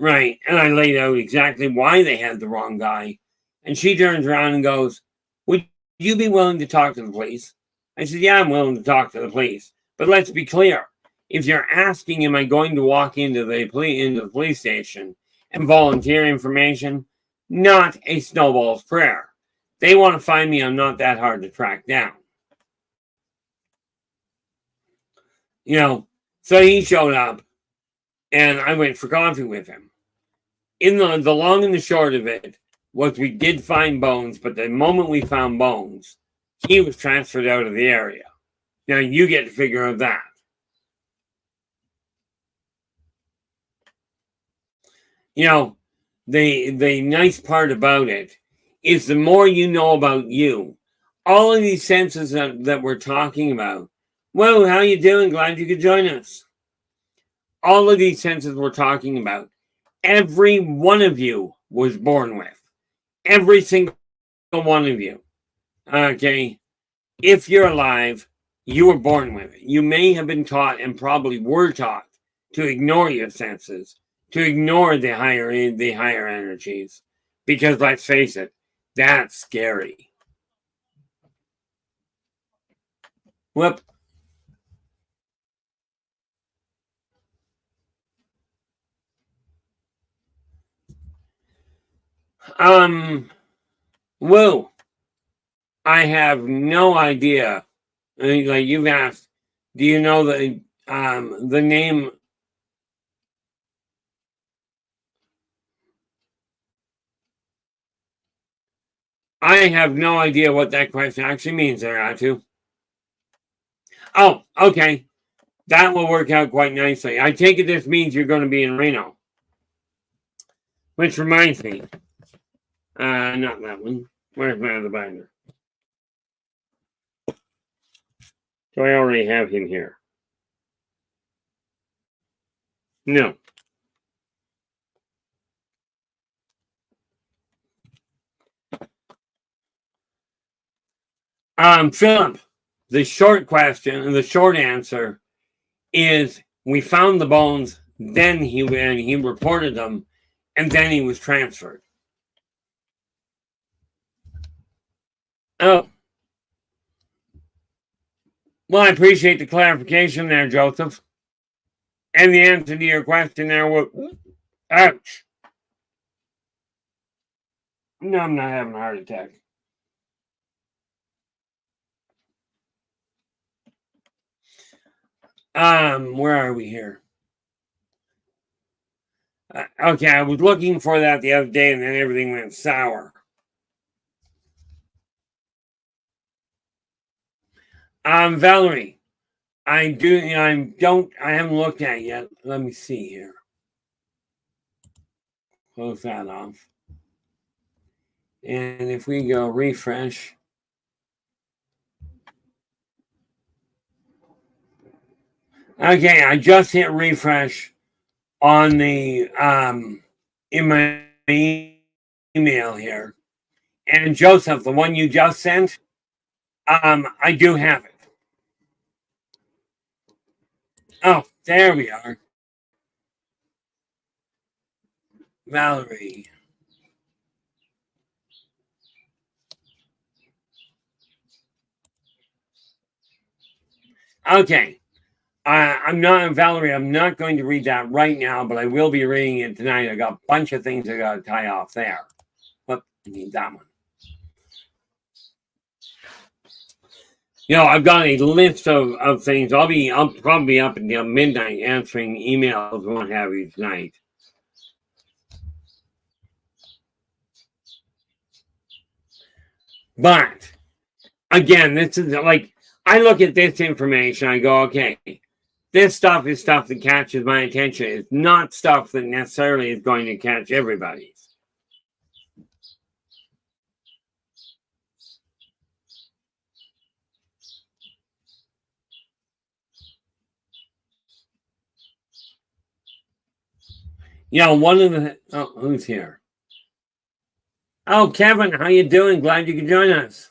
Right. And I laid out exactly why they had the wrong guy. And she turns around and goes, "Would you be willing to talk to the police?" I said, "Yeah, I'm willing to talk to the police. But let's be clear. If you're asking, am I going to walk into the police station and volunteer information? Not a snowball's prayer. They want to find me. I'm not that hard to track down." So he showed up and I went for coffee with him. In the long and the short of it was we did find bones, but the moment we found bones, he was transferred out of the area. Now you get to figure out that. The nice part about it is the more you know about you, all of these senses that we're talking about. Whoa, how you doing? Glad you could join us. All of these senses we're talking about, every one of you was born with. Every single one of you. Okay. If you're alive, you were born with it. You may have been taught and probably were taught to ignore your senses, to ignore the higher energies, because let's face it, that's scary. Whoop. Whoa. I have no idea. Like you've asked, do you know the name? I have no idea what that question actually means there, Atu. Oh, okay. That will work out quite nicely. I take it this means you're going to be in Reno. Which reminds me. Not that one. Where's my other binder? Do I already have him here? No. Philip, the short question and the short answer is we found the bones, then he reported them, and then he was transferred. Oh. Well, I appreciate the clarification there, Joseph. And the answer to your question there was, ouch. No, I'm not having a heart attack. Where are we here? Okay, I was looking for that the other day and then everything went sour. Valerie, I haven't looked at it yet. Let me see here. Close that off. And if we go refresh. Okay, I just hit refresh on the in my email here. And Joseph, the one you just sent, I do have it. Oh, there we are. Valerie. Okay. I'm not, Valerie, I'm not going to read that right now, but I will be reading it tonight. I got a bunch of things I got to tie off there. But I need that one. I've got a list of things. I'll probably up until midnight answering emails and what have you tonight. But again, this is like I look at this information, I go, okay, this stuff is stuff that catches my attention. It's not stuff that necessarily is going to catch everybody's. You know, one of the, oh, who's here? Oh, Kevin, how you doing? Glad you could join us.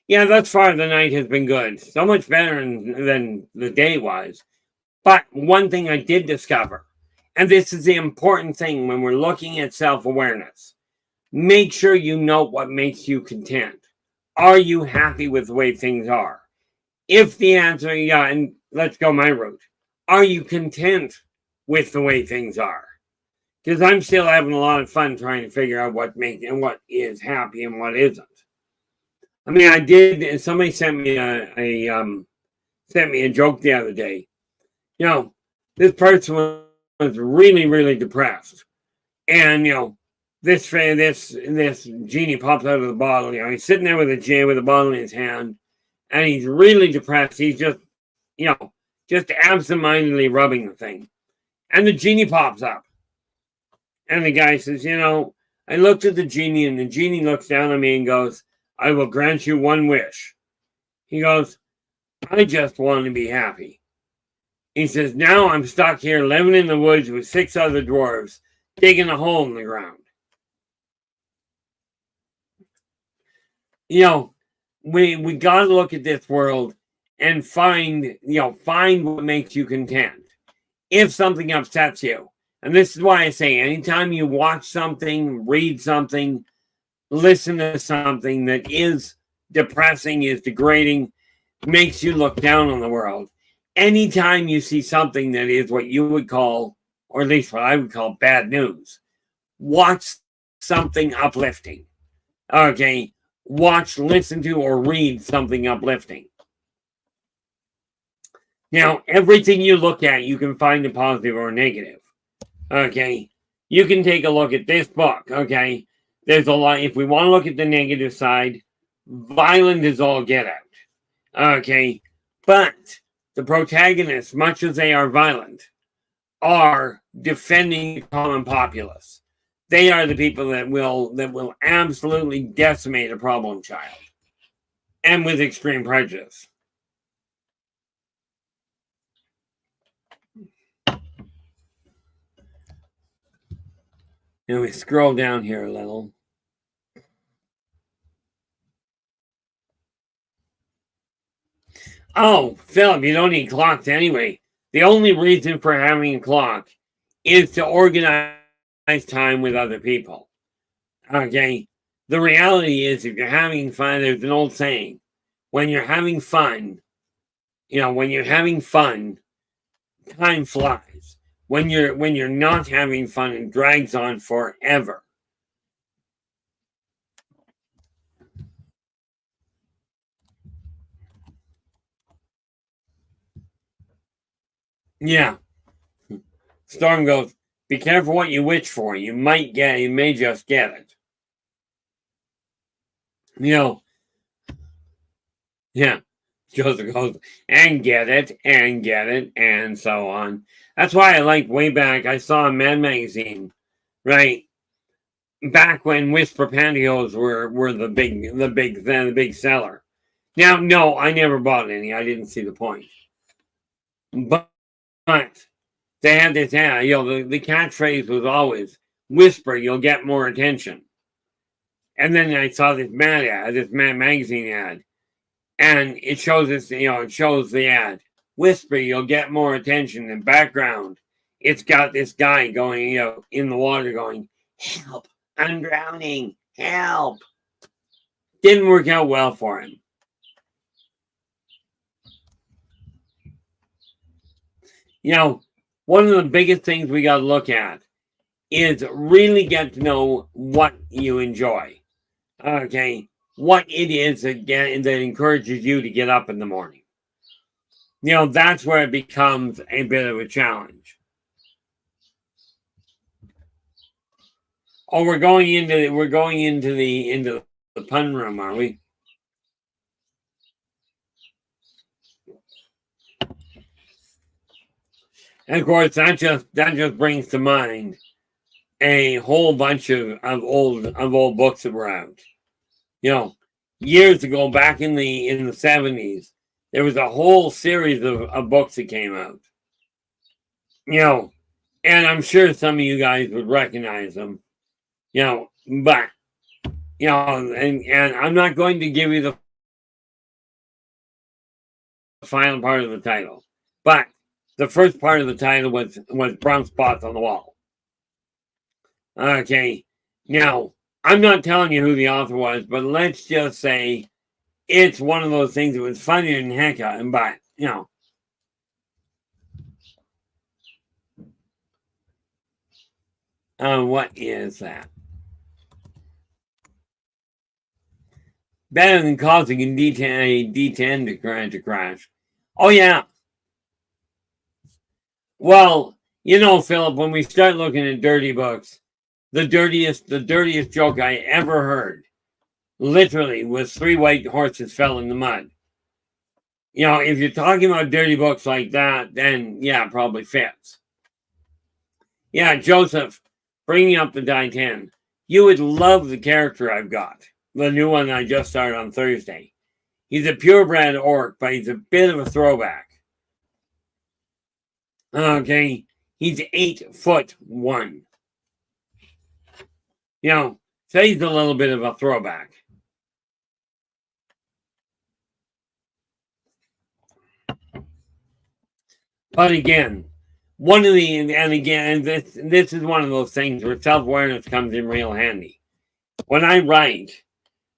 Yeah, thus far the night has been good. So much better than the day was. But one thing I did discover, and this is the important thing when we're looking at self-awareness, make sure you know what makes you content. Are you happy with the way things are? If the answer is yeah, and let's go my route. Are you content with the way things are? Because I'm still having a lot of fun trying to figure out what makes and what is happy and what isn't. I mean, I did. Somebody sent me a joke the other day. You know, this person was really, really depressed, and you know, this genie pops out of the bottle. You know, he's sitting there with a bottle in his hand, and he's really depressed. He's just, you know, just absentmindedly rubbing the thing, and the genie pops up, and the guy says, you know, I looked at the genie, and the genie looks down at me and goes, I will grant you one wish. He goes, I just want to be happy. He says, now I'm stuck here living in the woods with 6 other dwarves, digging a hole in the ground. You know, we got to look at this world and find what makes you content. If something upsets you, and this is why I say anytime you watch something, read something, listen to something that is depressing, is degrading, makes you look down on the world. Anytime you see something that is what you would call, or at least what I would call bad news, watch something uplifting. Okay, watch, listen to, or read something uplifting. Now, everything you look at, you can find a positive or a negative. Okay, you can take a look at this book. Okay, there's a lot. If we want to look at the negative side, violent is all get out. Okay, but the protagonists, much as they are violent, are defending the common populace. They are the people that will absolutely decimate a problem child, and with extreme prejudice. And we scroll down here a little. Oh, Philip, you don't need clocks anyway. The only reason for having a clock is to organize time with other people. Okay? The reality is, if you're having fun, there's an old saying, when you're having fun, time flies. When you're not having fun, it drags on forever. Yeah. Storm goes, be careful what you wish for. You may just get it. You know, yeah. Joseph goes, and get it, and so on. That's why I like way back, I saw a Mad magazine, right? Back when Whisper pantyhose were the big seller. Now, no, I never bought any. I didn't see the point. But they had this ad, the catchphrase was always, whisper, you'll get more attention. And then I saw this Mad magazine ad. And it shows this, it shows the ad. Whisper, you'll get more attention. In background, it's got this guy going, in the water going, help, I'm drowning, help. Didn't work out well for him. One of the biggest things we got to look at is really get to know what you enjoy. Okay, what it is that encourages you to get up in the morning. That's where it becomes a bit of a challenge. Oh, we're going into the pun room, are we? And of course, that just brings to mind a whole bunch of old books that were out. You know, years ago, back in the 70s, there was a whole series of books that came out. You know, and I'm sure some of you guys would recognize them. You know, but you know, and I'm not going to give you the final part of the title, but the first part of the title was brown spots on the wall. Okay, now I'm not telling you who the author was, but let's just say it's one of those things that was funnier than heck out, but you know. What is that? Better than causing a D10 to crash. Oh yeah. Well, you know, Philip, when we start looking at dirty books, the dirtiest joke I ever heard, literally, was 3 white horses fell in the mud. You know, if you're talking about dirty books like that, then yeah, it probably fits. Yeah, Joseph, bringing up the die 10. You would love the character I've got. The new one I just started on Thursday. He's a purebred orc, but he's a bit of a throwback. Okay, he's 8'1". You know, so he's a little bit of a throwback. But again, this is one of those things where self-awareness comes in real handy. When I write,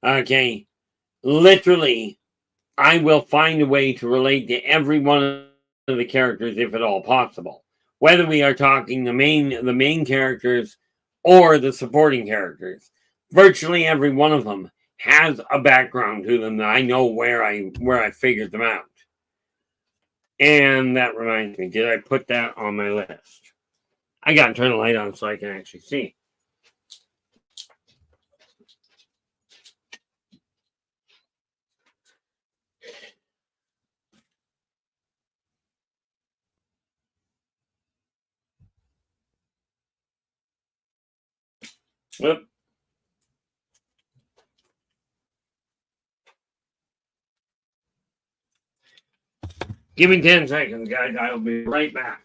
okay, literally, I will find a way to relate to every one of the characters if at all possible. Whether we are talking the main characters or the supporting characters. Virtually every one of them has a background to them that I know where I figured them out. And that reminds me, did I put that on my list? I got to turn the light on so I can actually see. Whoop. Give me 10 seconds, guys. I'll be right back.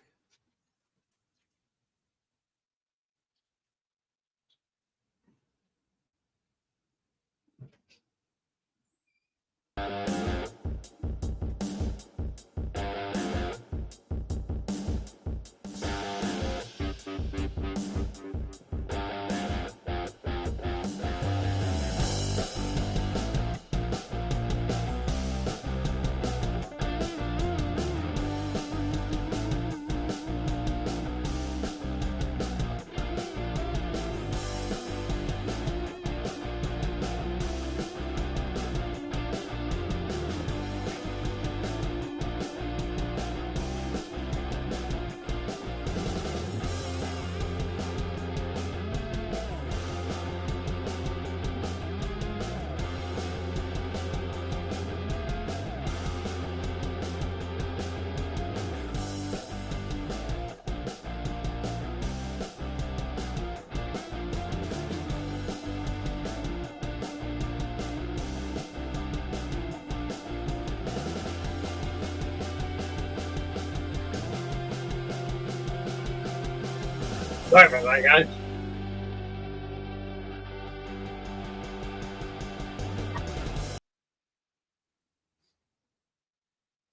Sorry about that, guys.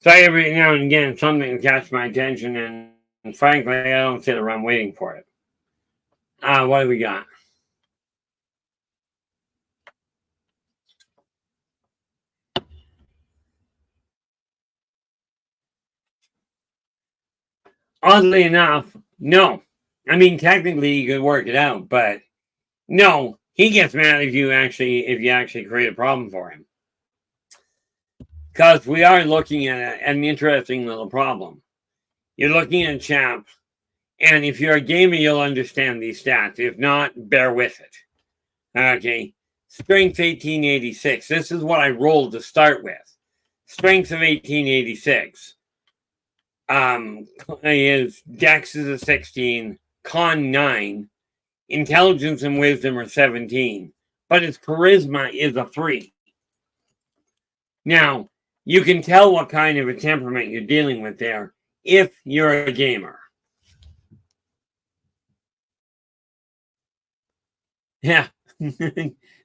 So every now and again, something will catch my attention, and frankly, I don't sit around waiting for it. What do we got? Oddly enough, no. I mean, technically, you could work it out, but no, he gets mad if you actually create a problem for him. Because we are looking at an interesting little problem. You're looking at a chap, and if you're a gamer, you'll understand these stats. If not, bear with it. Okay. Strength 1886. This is what I rolled to start with. Strength of 1886. His Dex is a 16, Con 9, Intelligence and Wisdom are 17, but his Charisma is a 3. Now, you can tell what kind of a temperament you're dealing with there if you're a gamer. Yeah.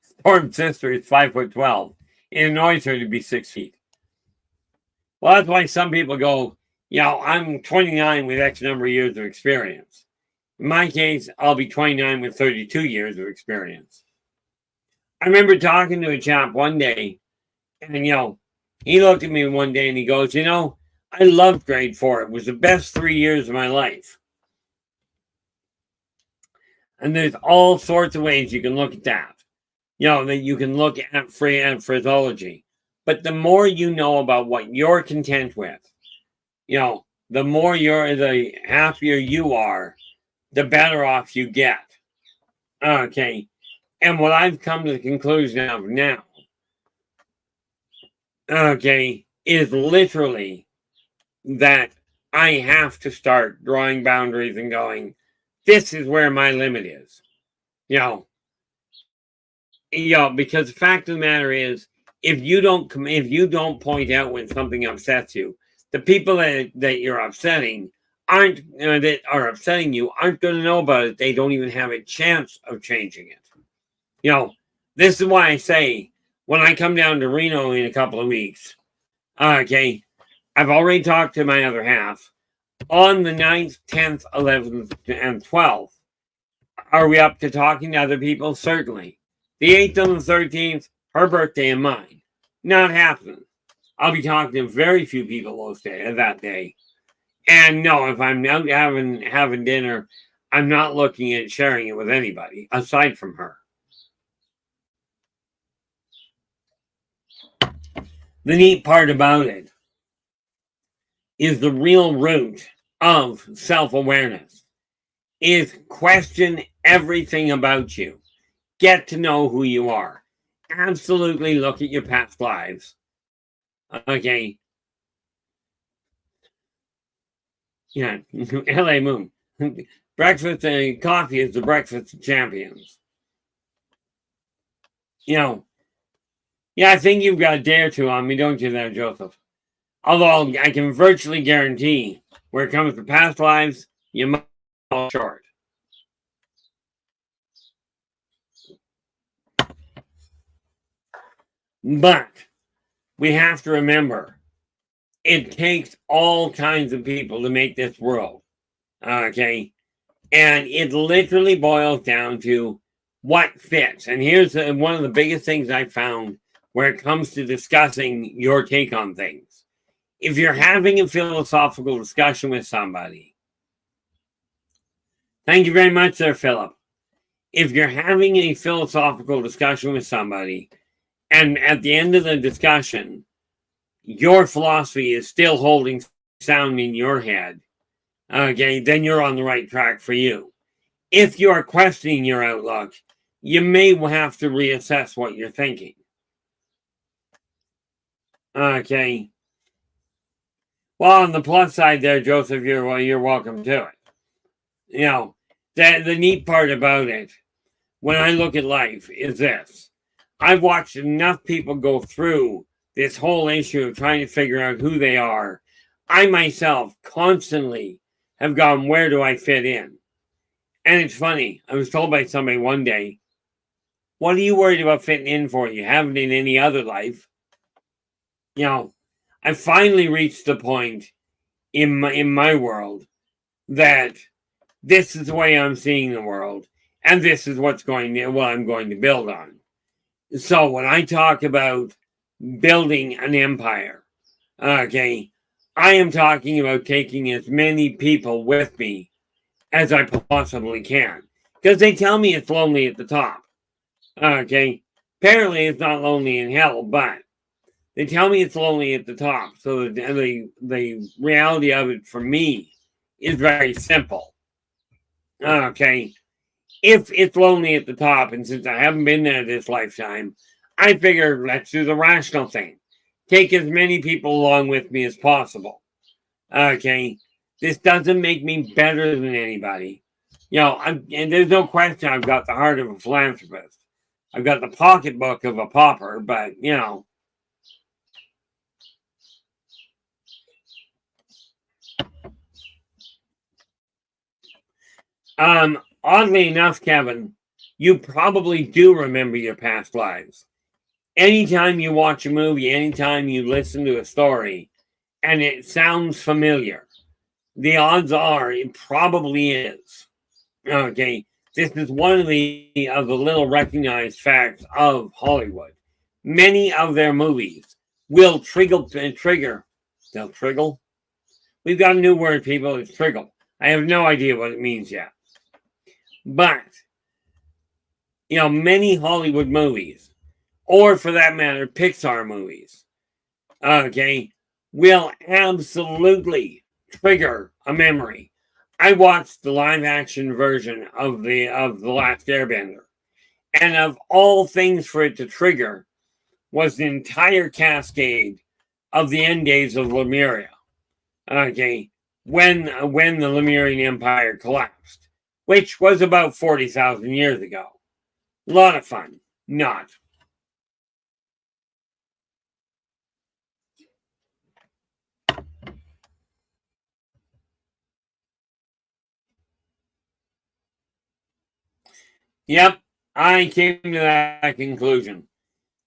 Storm's sister is 5'12". It annoys her to be 6 feet. Well, that's why some people go, I'm 29 with X number of years of experience. In my case, I'll be 29 with 32 years of experience. I remember talking to a chap one day, and he looked at me one day and he goes, I loved grade 4. It was the best 3 years of my life. And there's all sorts of ways you can look at that. That you can look at phraseology. But the more you know about what you're content with, the the happier you are, the better off you get. Okay. And what I've come to the conclusion of now, is literally that I have to start drawing boundaries and going, this is where my limit is. Because the fact of the matter is, if you don't point out when something upsets you, the people that you're upsetting that are upsetting you aren't going to know about it. They don't even have a chance of changing it. This is why I say when I come down to Reno in a couple of weeks, I've already talked to my other half. On the 9th, 10th, 11th, and 12th, are we up to talking to other people? Certainly. The 8th and the 13th, her birthday and mine. Not happening. I'll be talking to very few people that day. And no, if I'm out having dinner, I'm not looking at sharing it with anybody aside from her. The neat part about it is the real root of self-awareness is question everything about you. Get to know who you are. Absolutely look at your past lives. Okay. Yeah, LA Moon. Breakfast and coffee is the breakfast of champions. I think you've got a day or two on me, don't you there, Joseph? Although I can virtually guarantee where it comes to past lives, you might fall short. But we have to remember, it takes all kinds of people to make this world. Okay? And it literally boils down to what fits. And here's one of the biggest things I found where it comes to discussing your take on things. If you're having a philosophical discussion with somebody, thank you very much there, Philip. If you're having a philosophical discussion with somebody, and at the end of the discussion, your philosophy is still holding sound in your head, then you're on the right track for you. If you are questioning your outlook, you may have to reassess what you're thinking. Okay. Well, on the plus side there, Joseph, you're welcome to it. The neat part about it, when I look at life, is this. I've watched enough people go through this whole issue of trying to figure out who they are. I myself constantly have gone, where do I fit in? And it's funny. I was told by somebody one day, what are you worried about fitting in for? You haven't in any other life. I finally reached the point in my world that this is the way I'm seeing the world, and this is what I'm going to build on. So when I talk about building an empire, I am talking about taking as many people with me as I possibly can. Because they tell me it's lonely at the top. Apparently it's not lonely in hell, but they tell me it's lonely at the top. So the reality of it for me is very simple. If it's lonely at the top, and since I haven't been there this lifetime, I figure let's do the rational thing. Take as many people along with me as possible. Okay, this doesn't make me better than anybody. And there's no question I've got the heart of a philanthropist. I've got the pocketbook of a pauper, but oddly enough, Kevin, you probably do remember your past lives. Anytime you watch a movie, anytime you listen to a story, and it sounds familiar, the odds are it probably is. Okay, this is one of the little recognized facts of Hollywood. Many of their movies will trigger. They'll trigger. We've got a new word, people. It's trigger. I have no idea what it means yet. But, many Hollywood movies, or for that matter, Pixar movies, okay, will absolutely trigger a memory. I watched the live action version of the Last Airbender, and of all things for it to trigger was the entire cascade of the end days of Lemuria. Okay, when the Lemurian Empire collapsed, which was about 40,000 years ago. A lot of fun. Not. Yep, I came to that conclusion.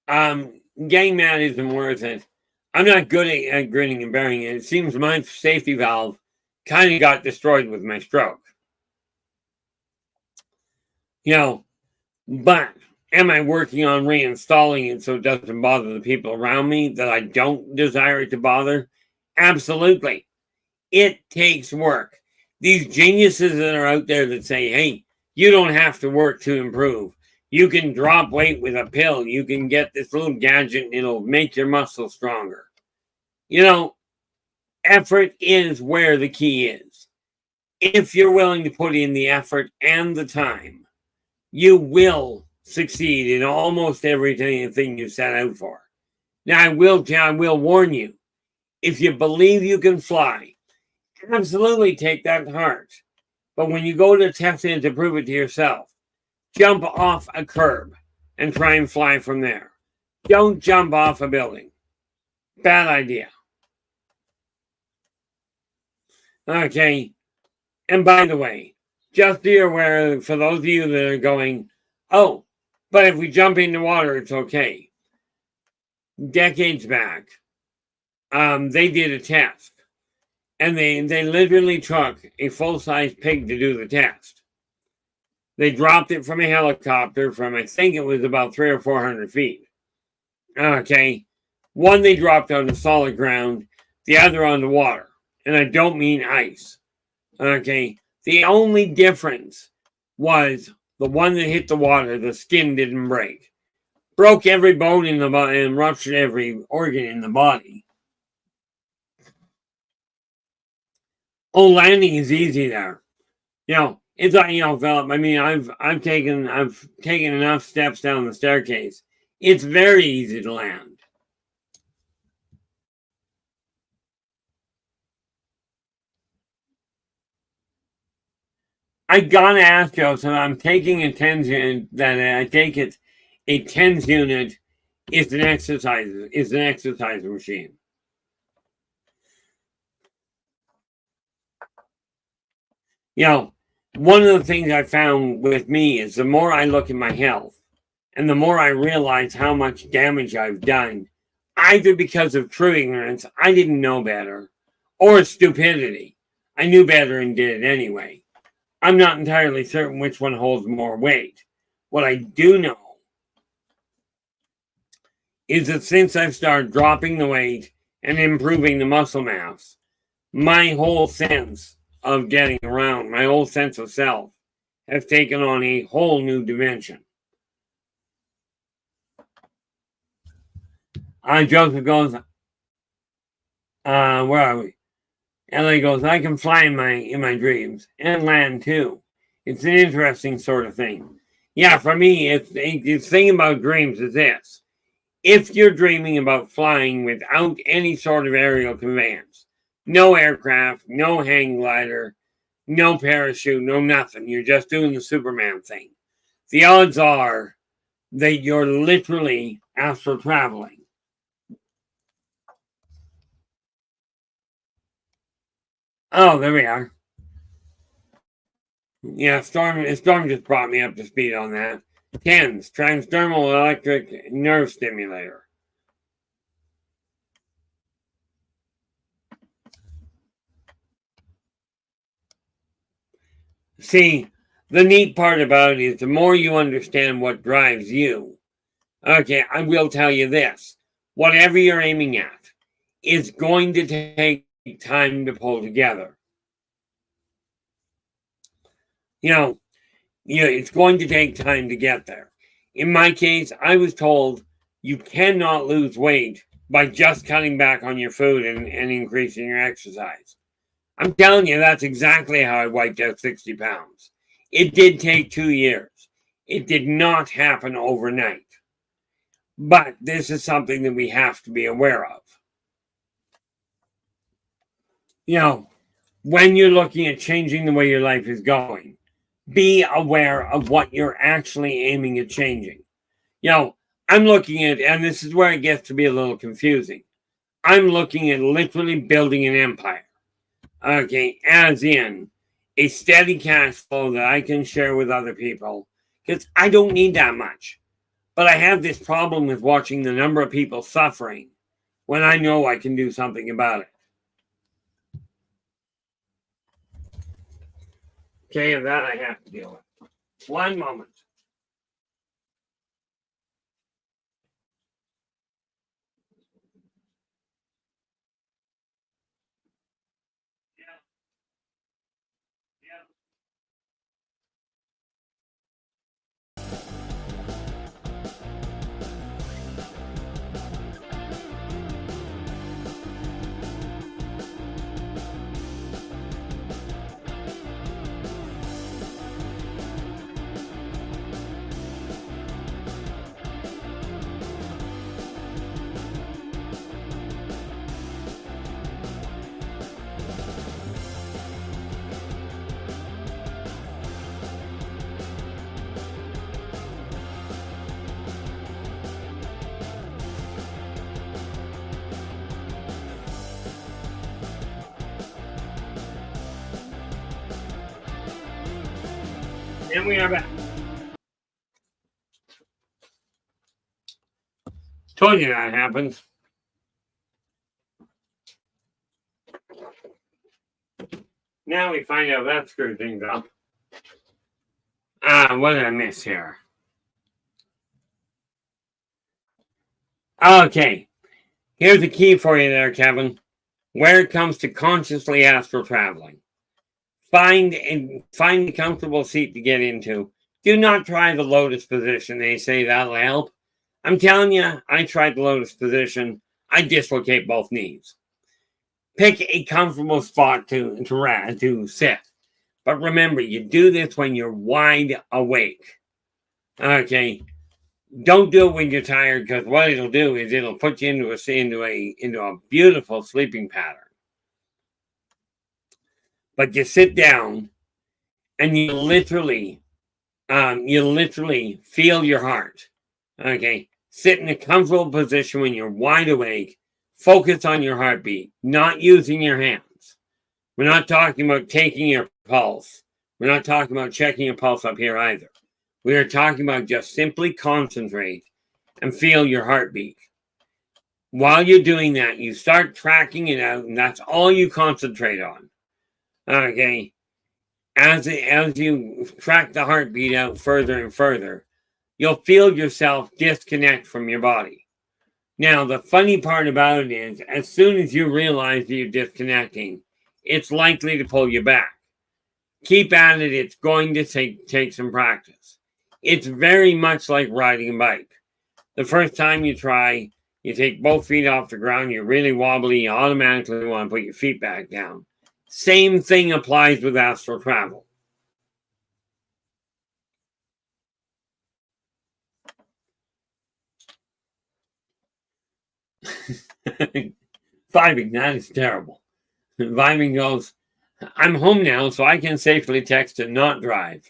Getting mad isn't worth it. I'm not good at grinning and bearing it. It seems my safety valve kind of got destroyed with my stroke. But am I working on reinstalling it so it doesn't bother the people around me that I don't desire it to bother? Absolutely. It takes work. These geniuses that are out there that say, hey, you don't have to work to improve. You can drop weight with a pill. You can get this little gadget and it'll make your muscles stronger. Effort is where the key is. If you're willing to put in the effort and the time, you will succeed in almost everything you set out for. Now, I will warn you, if you believe you can fly, absolutely take that to heart. But when you go to test it to prove it to yourself, jump off a curb and try and fly from there. Don't jump off a building. Bad idea. Okay. And by the way, just be aware, for those of you that are going, oh, but if we jump in the water, it's okay. Decades back, they did a test. And they literally took a full-size pig to do the test. They dropped it from a helicopter from, I think it was about 300 or 400 feet. Okay. One they dropped on the solid ground, the other on the water. And I don't mean ice. Okay. The only difference was the one that hit the water, the skin didn't break. Broke every bone in the body and ruptured every organ in the body. Oh, landing is easy there. It's like, Philip, I mean, I've taken enough steps down the staircase. It's very easy to land. I gotta ask Joseph, I'm taking a TENS unit that I take it a TENS unit is an exercise machine. One of the things I found with me is the more I look at my health and the more I realize how much damage I've done, either because of true ignorance, I didn't know better, or stupidity. I knew better and did it anyway. I'm not entirely certain which one holds more weight. What I do know is that since I've started dropping the weight and improving the muscle mass, my whole sense of getting around, my whole sense of self, has taken on a whole new dimension. Joseph goes, where are we? Ellie goes, I can fly in my dreams and land too. It's an interesting sort of thing. Yeah, for me, the thing about dreams is this. If you're dreaming about flying without any sort of aerial conveyance, No aircraft, no hang glider, no parachute, no nothing. You're just doing the Superman thing. The odds are that you're literally astral traveling. Oh, there we are. Yeah, Storm just brought me up to speed on that. TENS, transdermal electric nerve stimulator. See, the neat part about it is the more you understand what drives you, okay, I will tell you this. Whatever you're aiming at is going to take time to pull together. You know, it's going to take time to get there. In my case, I was told you cannot lose weight by just cutting back on your food and increasing your exercise. I'm telling you, that's exactly how I wiped out 60 pounds. It did take 2 years. It did not happen overnight. But this is something that we have to be aware of. You know, when you're looking at changing the way your life is going, be aware of what you're actually aiming at changing. You know, I'm looking at, and this is where it gets to be a little confusing. I'm looking at literally building an empire. Okay, as in a steady cash flow that I can share with other people because I don't need that much. But I have this problem with watching the number of people suffering when I know I can do something about it. Okay, and that I have to deal with. One moment. Yeah, yeah. And we are back. Told you that happens. Now we find out that screwed things up. What did I miss here? Okay, here's the key for you there, Kevin. Where it comes to consciously astral traveling, find a comfortable seat to get into. Do not try the lotus position. They say that'll help. I'm telling you, I tried the lotus position. I dislocate both knees. Pick a comfortable spot to sit. But remember, you do this when you're wide awake. Okay. Don't do it when you're tired, because what it'll do is it'll put you into a beautiful sleeping pattern. But you sit down and you literally feel your heart. Okay. Sit in a comfortable position when you're wide awake. Focus on your heartbeat, not using your hands. We're not talking about taking your pulse. We're not talking about checking your pulse up here either. We are talking about just simply concentrate and feel your heartbeat. While you're doing that, you start tracking it out, and that's all you concentrate on. Okay. As you track the heartbeat out further and further, you'll feel yourself disconnect from your body. Now, the funny part about it is, as soon as you realize that you're disconnecting, it's likely to pull you back. Keep at it. It's going to take some practice. It's very much like riding a bike. The first time you try, you take both feet off the ground, you're really wobbly, you automatically want to put your feet back down. Same thing applies with astral travel. Fiving, that is terrible. Vibing goes, I'm home now, so I can safely text and not drive.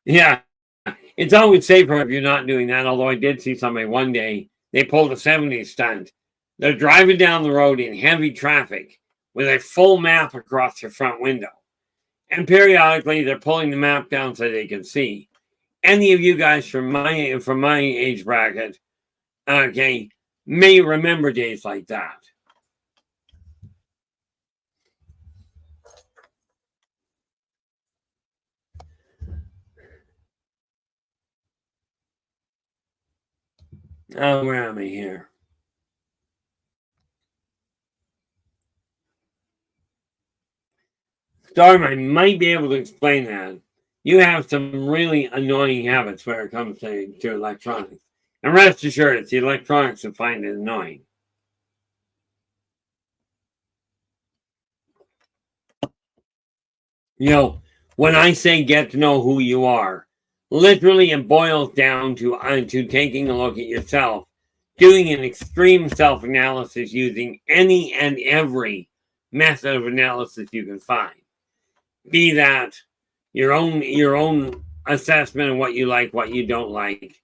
Yeah, it's always safer if you're not doing that, although I did see somebody one day, they pulled a 70s stunt. They're driving down the road in heavy traffic with a full map across their front window. And periodically, they're pulling the map down so they can see. Any of you guys from my age bracket, okay, may remember days like that. Oh, where am I here? Storm, I might be able to explain that. You have some really annoying habits when it comes to electronics. And rest assured, it's the electronics that find it annoying. You know, when I say get to know who you are, literally it boils down to taking a look at yourself, doing an extreme self-analysis using any and every method of analysis you can find. Be that your own assessment of what you like, what you don't like.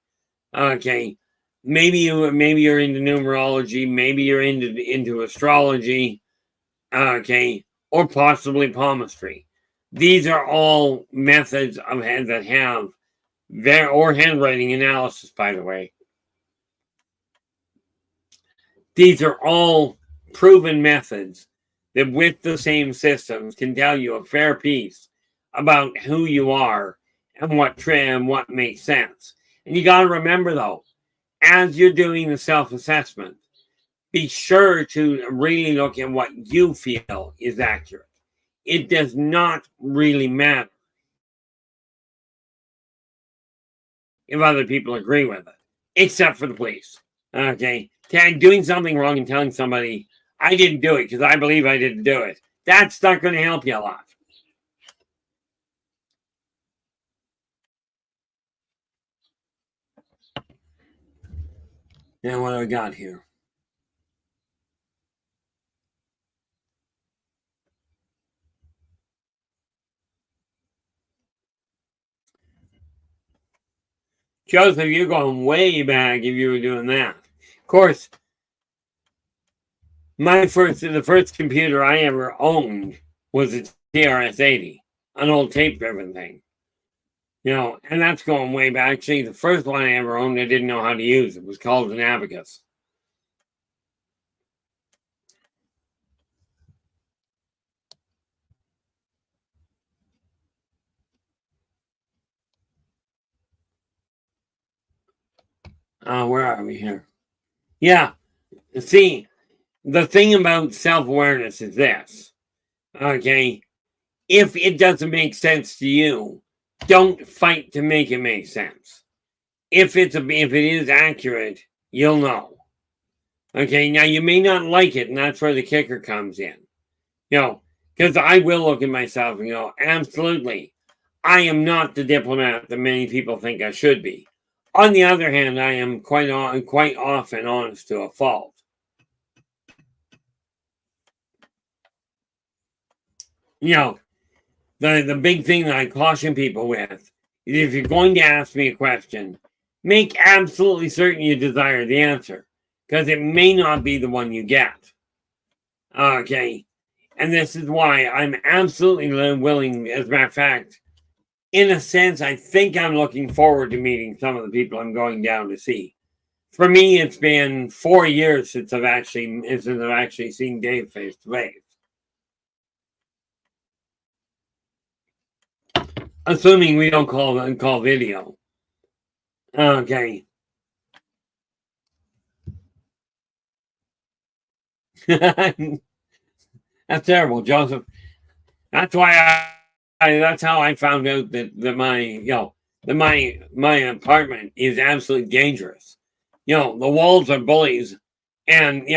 Okay. Maybe you're into numerology, maybe you're into astrology, okay, or possibly palmistry. These are all methods of that have or handwriting analysis, by the way. These are all proven methods that, with the same systems, can tell you a fair piece about who you are and what makes sense. And you got to remember, though, as you're doing the self-assessment, be sure to really look at what you feel is accurate. It does not really matter if other people agree with it, except for the police. Okay, doing something wrong and telling somebody I didn't do it because I believe I didn't do it, that's not going to help you a lot. Now, what do I got here? Joseph, you're going way back if you were doing that. Of course, the first computer I ever owned was a TRS-80, an old tape-driven thing. You know, and that's going way back. Actually, the first one I ever owned, I didn't know how to use. It was called an abacus. Where are we here? Yeah. See, the thing about self-awareness is this. Okay. If it doesn't make sense to you, don't fight to make it make sense. If it is accurate, you'll know. Okay. Now you may not like it, and that's where the kicker comes in. You know, because I will look at myself and go, absolutely, I am not the diplomat that many people think I should be. On the other hand, I am quite often honest to a fault. You know, the big thing that I caution people with is if you're going to ask me a question, make absolutely certain you desire the answer, because it may not be the one you get. Okay. And this is why I'm absolutely willing, as a matter of fact, in a sense, I think I'm looking forward to meeting some of the people I'm going down to see. For me, it's been 4 years since I've actually seen Dave face to face. Assuming we don't call video. Okay. That's terrible, Joseph. That's why that's how I found out that my apartment is absolutely dangerous. You know, the walls are bullies, and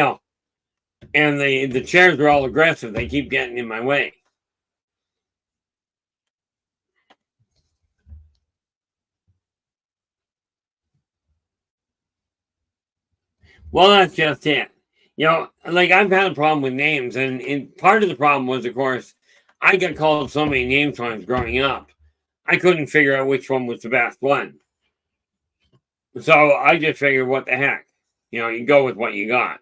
and the chairs are all aggressive. They keep getting in my way. Well, that's just it. Like I've had a problem with names, and part of the problem was, of course, I got called so many names when I was growing up. I couldn't figure out which one was the best one. So I just figured, what the heck? You go with what you got.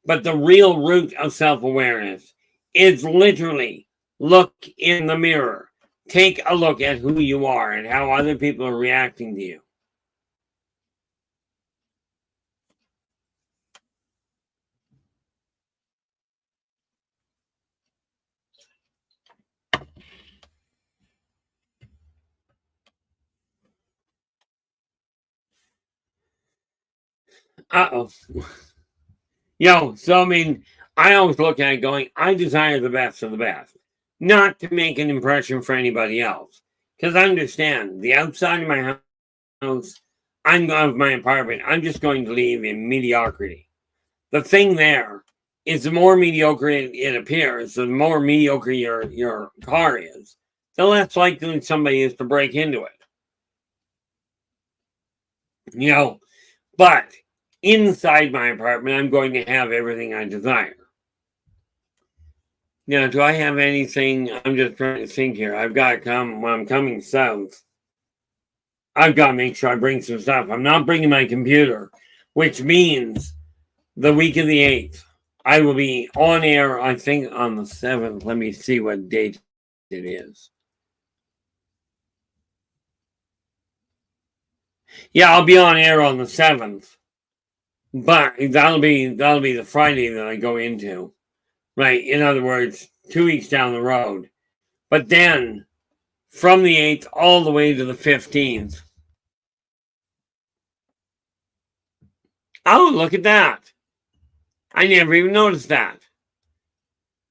But the real root of self awareness is literally look in the mirror. Take a look at who you are and how other people are reacting to you. Uh oh. So I mean, I always look at it going, I desire the best of the best, not to make an impression for anybody else. Because I understand the outside of my house, of my apartment, I'm just going to leave in mediocrity. The thing there is, the more mediocre it appears, the more mediocre your car is, the less likely somebody is to break into it. But inside my apartment, I'm going to have everything I desire. Now, do I have anything? I'm just trying to think here. I've got to come when I'm coming south. I've got to make sure I bring some stuff. I'm not bringing my computer, which means the week of the 8th, I will be on air, I think, on the 7th. Let me see what date it is. Yeah, I'll be on air on the 7th. But that'll be the Friday that I go into. Right. In other words, 2 weeks down the road. But then from the 8th all the way to the 15th. Oh, look at that. I never even noticed that.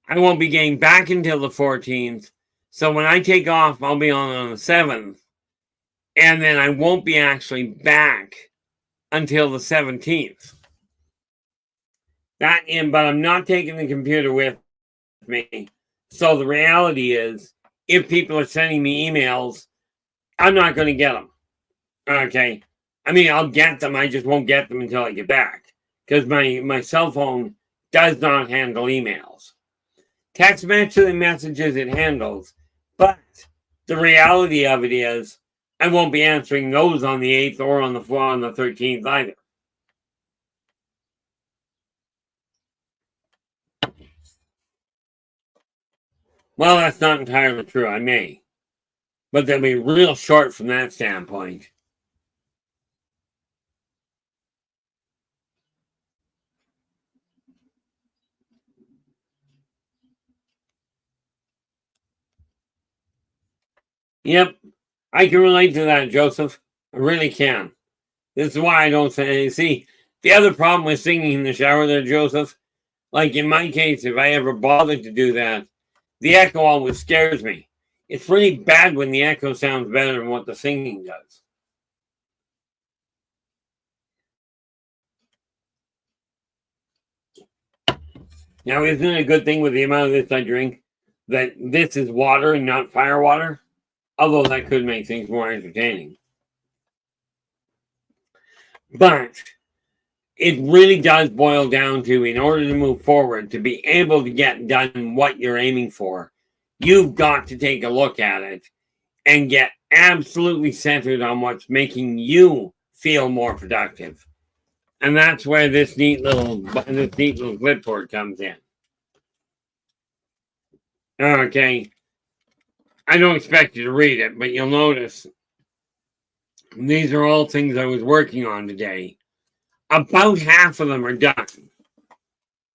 I won't be getting back until the 14th. So when I take off, I'll be on the 7th. And then I won't be actually back until the 17th. But I'm not taking the computer with me. So the reality is, if people are sending me emails, I'm not going to get them. Okay. I mean, I'll get them. I just won't get them until I get back. Because my cell phone does not handle emails. Text messages it handles. But the reality of it is, I won't be answering those on the 8th or on the 13th either. Well, that's not entirely true. I may. But they'll be real short from that standpoint. Yep. I can relate to that, Joseph. I really can. This is why I don't say. See, the other problem with singing in the shower there, Joseph, like in my case, if I ever bothered to do that, the echo always scares me. It's really bad when the echo sounds better than what the singing does. Now, isn't it a good thing with the amount of this I drink that this is water and not fire water? Although that could make things more entertaining. But it really does boil down to, in order to move forward, to be able to get done what you're aiming for, you've got to take a look at it and get absolutely centered on what's making you feel more productive. And that's where this neat little clipboard comes in. Okay. I don't expect you to read it, but you'll notice these are all things I was working on today. About half of them are done.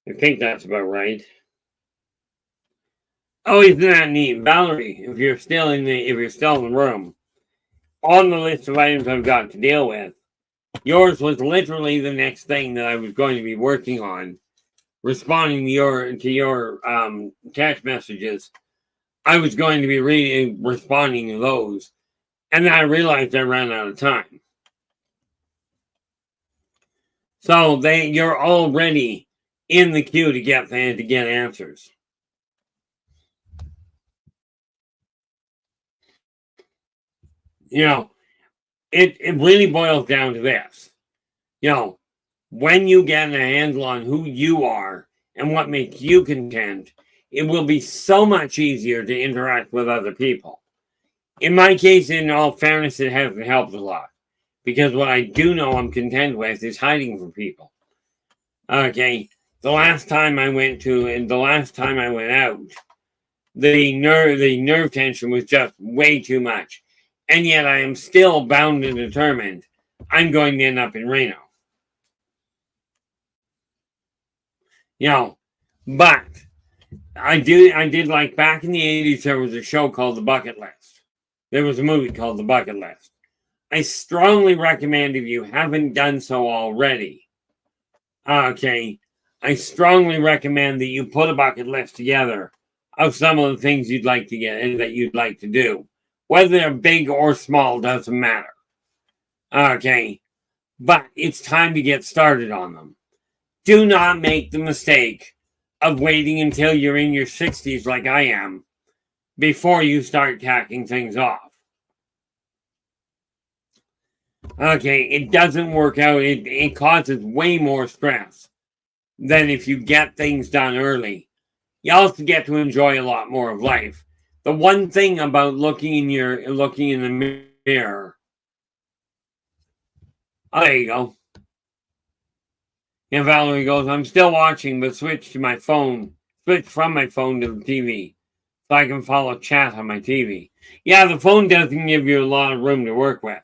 I think that's about right. Oh, isn't that neat, Valerie? If you're still in the room, on the list of items I've got to deal with, yours was literally the next thing that I was going to be working on, responding to your text messages. I was going to be responding to those, and then I realized I ran out of time. So you're already in the queue to get answers. It really boils down to this. when you get a handle on who you are and what makes you content, it will be so much easier to interact with other people. In my case, in all fairness, it hasn't helped a lot. Because what I do know I'm content with is hiding from people. Okay, the last time I went out, the nerve tension was just way too much. And yet I am still bound and determined I'm going to end up in Reno. But I did like back in the 80s, there was a show called The Bucket List. There was a movie called The Bucket List. I strongly recommend, if you haven't done so already, okay, I strongly recommend that you put a bucket list together of some of the things you'd like to get and that you'd like to do. Whether they're big or small doesn't matter. Okay, but it's time to get started on them. Do not make the mistake of waiting until you're in your 60s like I am before you start tacking things off. Okay, it doesn't work out. It causes way more stress than if you get things done early. You also get to enjoy a lot more of life. The one thing about looking in the mirror. Oh, there you go. And Valerie goes, I'm still watching, but switch from my phone to the TV so I can follow chat on my TV. Yeah, the phone doesn't give you a lot of room to work with.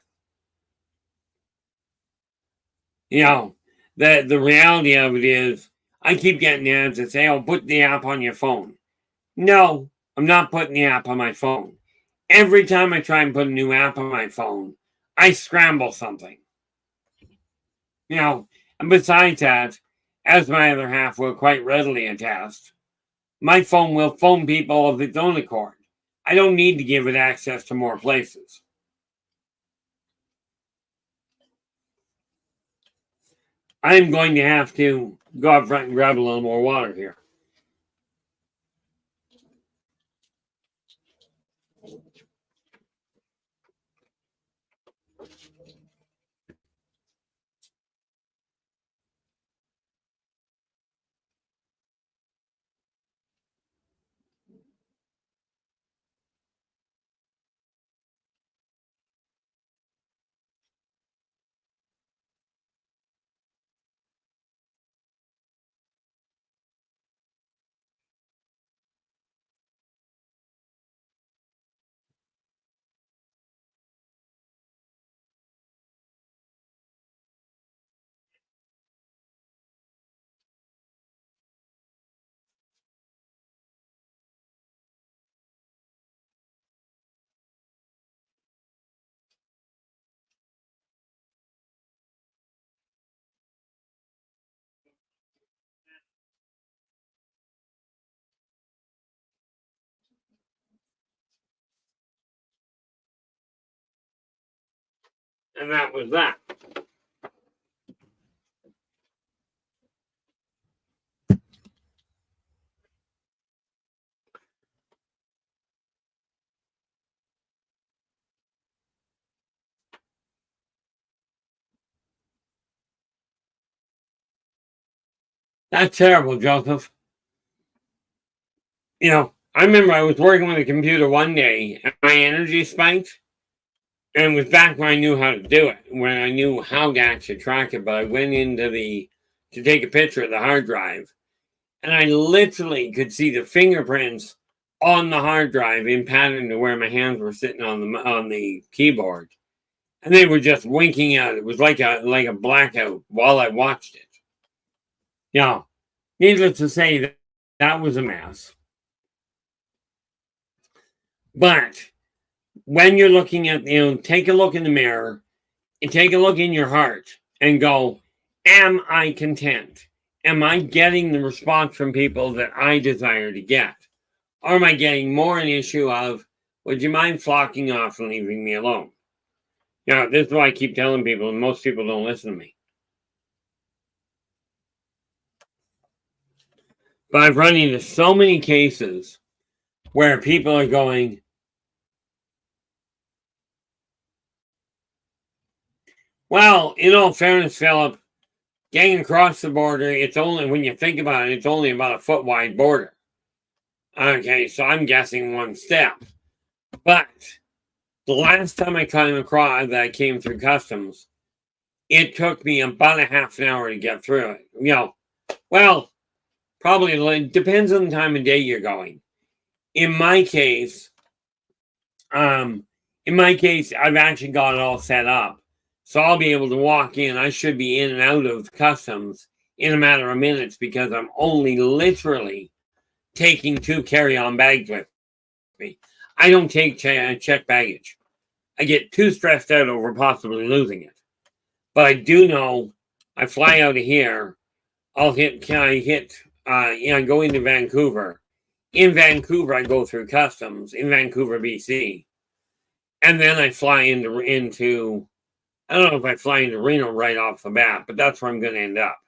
The reality of it is, I keep getting ads that say, oh, put the app on your phone. No, I'm not putting the app on my phone. Every time I try and put a new app on my phone, I scramble something. And besides that, as my other half will quite readily attest, my phone will phone people of its own accord. I don't need to give it access to more places. I'm going to have to go up front and grab a little more water here. And that was that. That's terrible, Joseph. I remember I was working with a computer one day and my energy spiked. And it was back when I knew how to do it, when I knew how to actually track it. But I went to take a picture of the hard drive, and I literally could see the fingerprints on the hard drive in pattern to where my hands were sitting on the keyboard, and they were just winking out. It was like a blackout while I watched it. Needless to say, that was a mess. But when you're looking at, take a look in the mirror and take a look in your heart and go, am I content? Am I getting the response from people that I desire to get? Or am I getting more an issue of, would you mind flocking off and leaving me alone? This is why I keep telling people, and most people don't listen to me. But I've run into so many cases where people are going, well, in all fairness, Philip, Getting across the border, it's only, when you think about it, it's only about a foot wide border. Okay, so I'm guessing one step. But the last time I came across, that I came through customs, it took me about a half an hour to get through it. Well, probably depends on the time of day you're going. In my case, I've actually got it all set up. So I'll be able to walk in. I should be in and out of customs in a matter of minutes because I'm only literally taking 2 carry-on bags with me. I don't take check baggage. I get too stressed out over possibly losing it. But I do know I fly out of here. I go into Vancouver. In Vancouver, I go through customs in Vancouver, BC. And then I fly into I don't know if I fly into Reno right off the bat, but that's where I'm going to end up.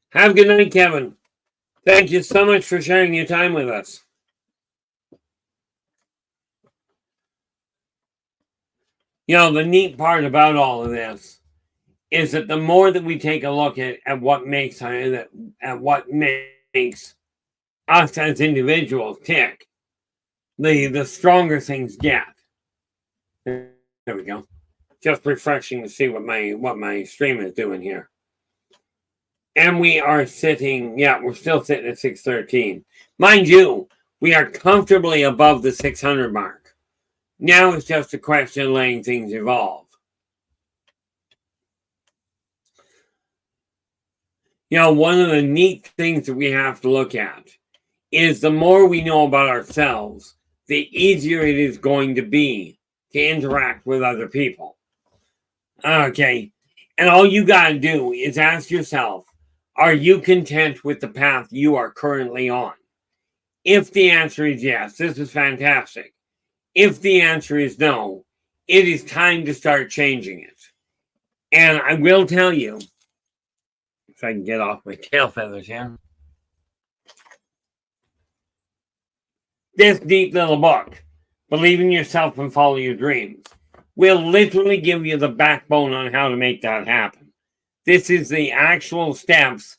Have a good night, Kevin. Thank you so much for sharing your time with us. The neat part about all of this is that the more that we take a look at what makes us as individuals tick, the stronger things get. There we go. Just refreshing to see what my stream is doing here. And we are sitting, we're still sitting at 613. Mind you, we are comfortably above the 600 mark. Now it's just a question of letting things evolve. One of the neat things that we have to look at is the more we know about ourselves, the easier it is going to be to interact with other people. Okay. And all you got to do is ask yourself, are you content with the path you are currently on? If the answer is yes, this is fantastic. If the answer is no, it is time to start changing it. And I will tell you, if I can get off my tail feathers here, this deep little book, Believe in Yourself and Follow Your Dreams, will literally give you the backbone on how to make that happen. This is the actual steps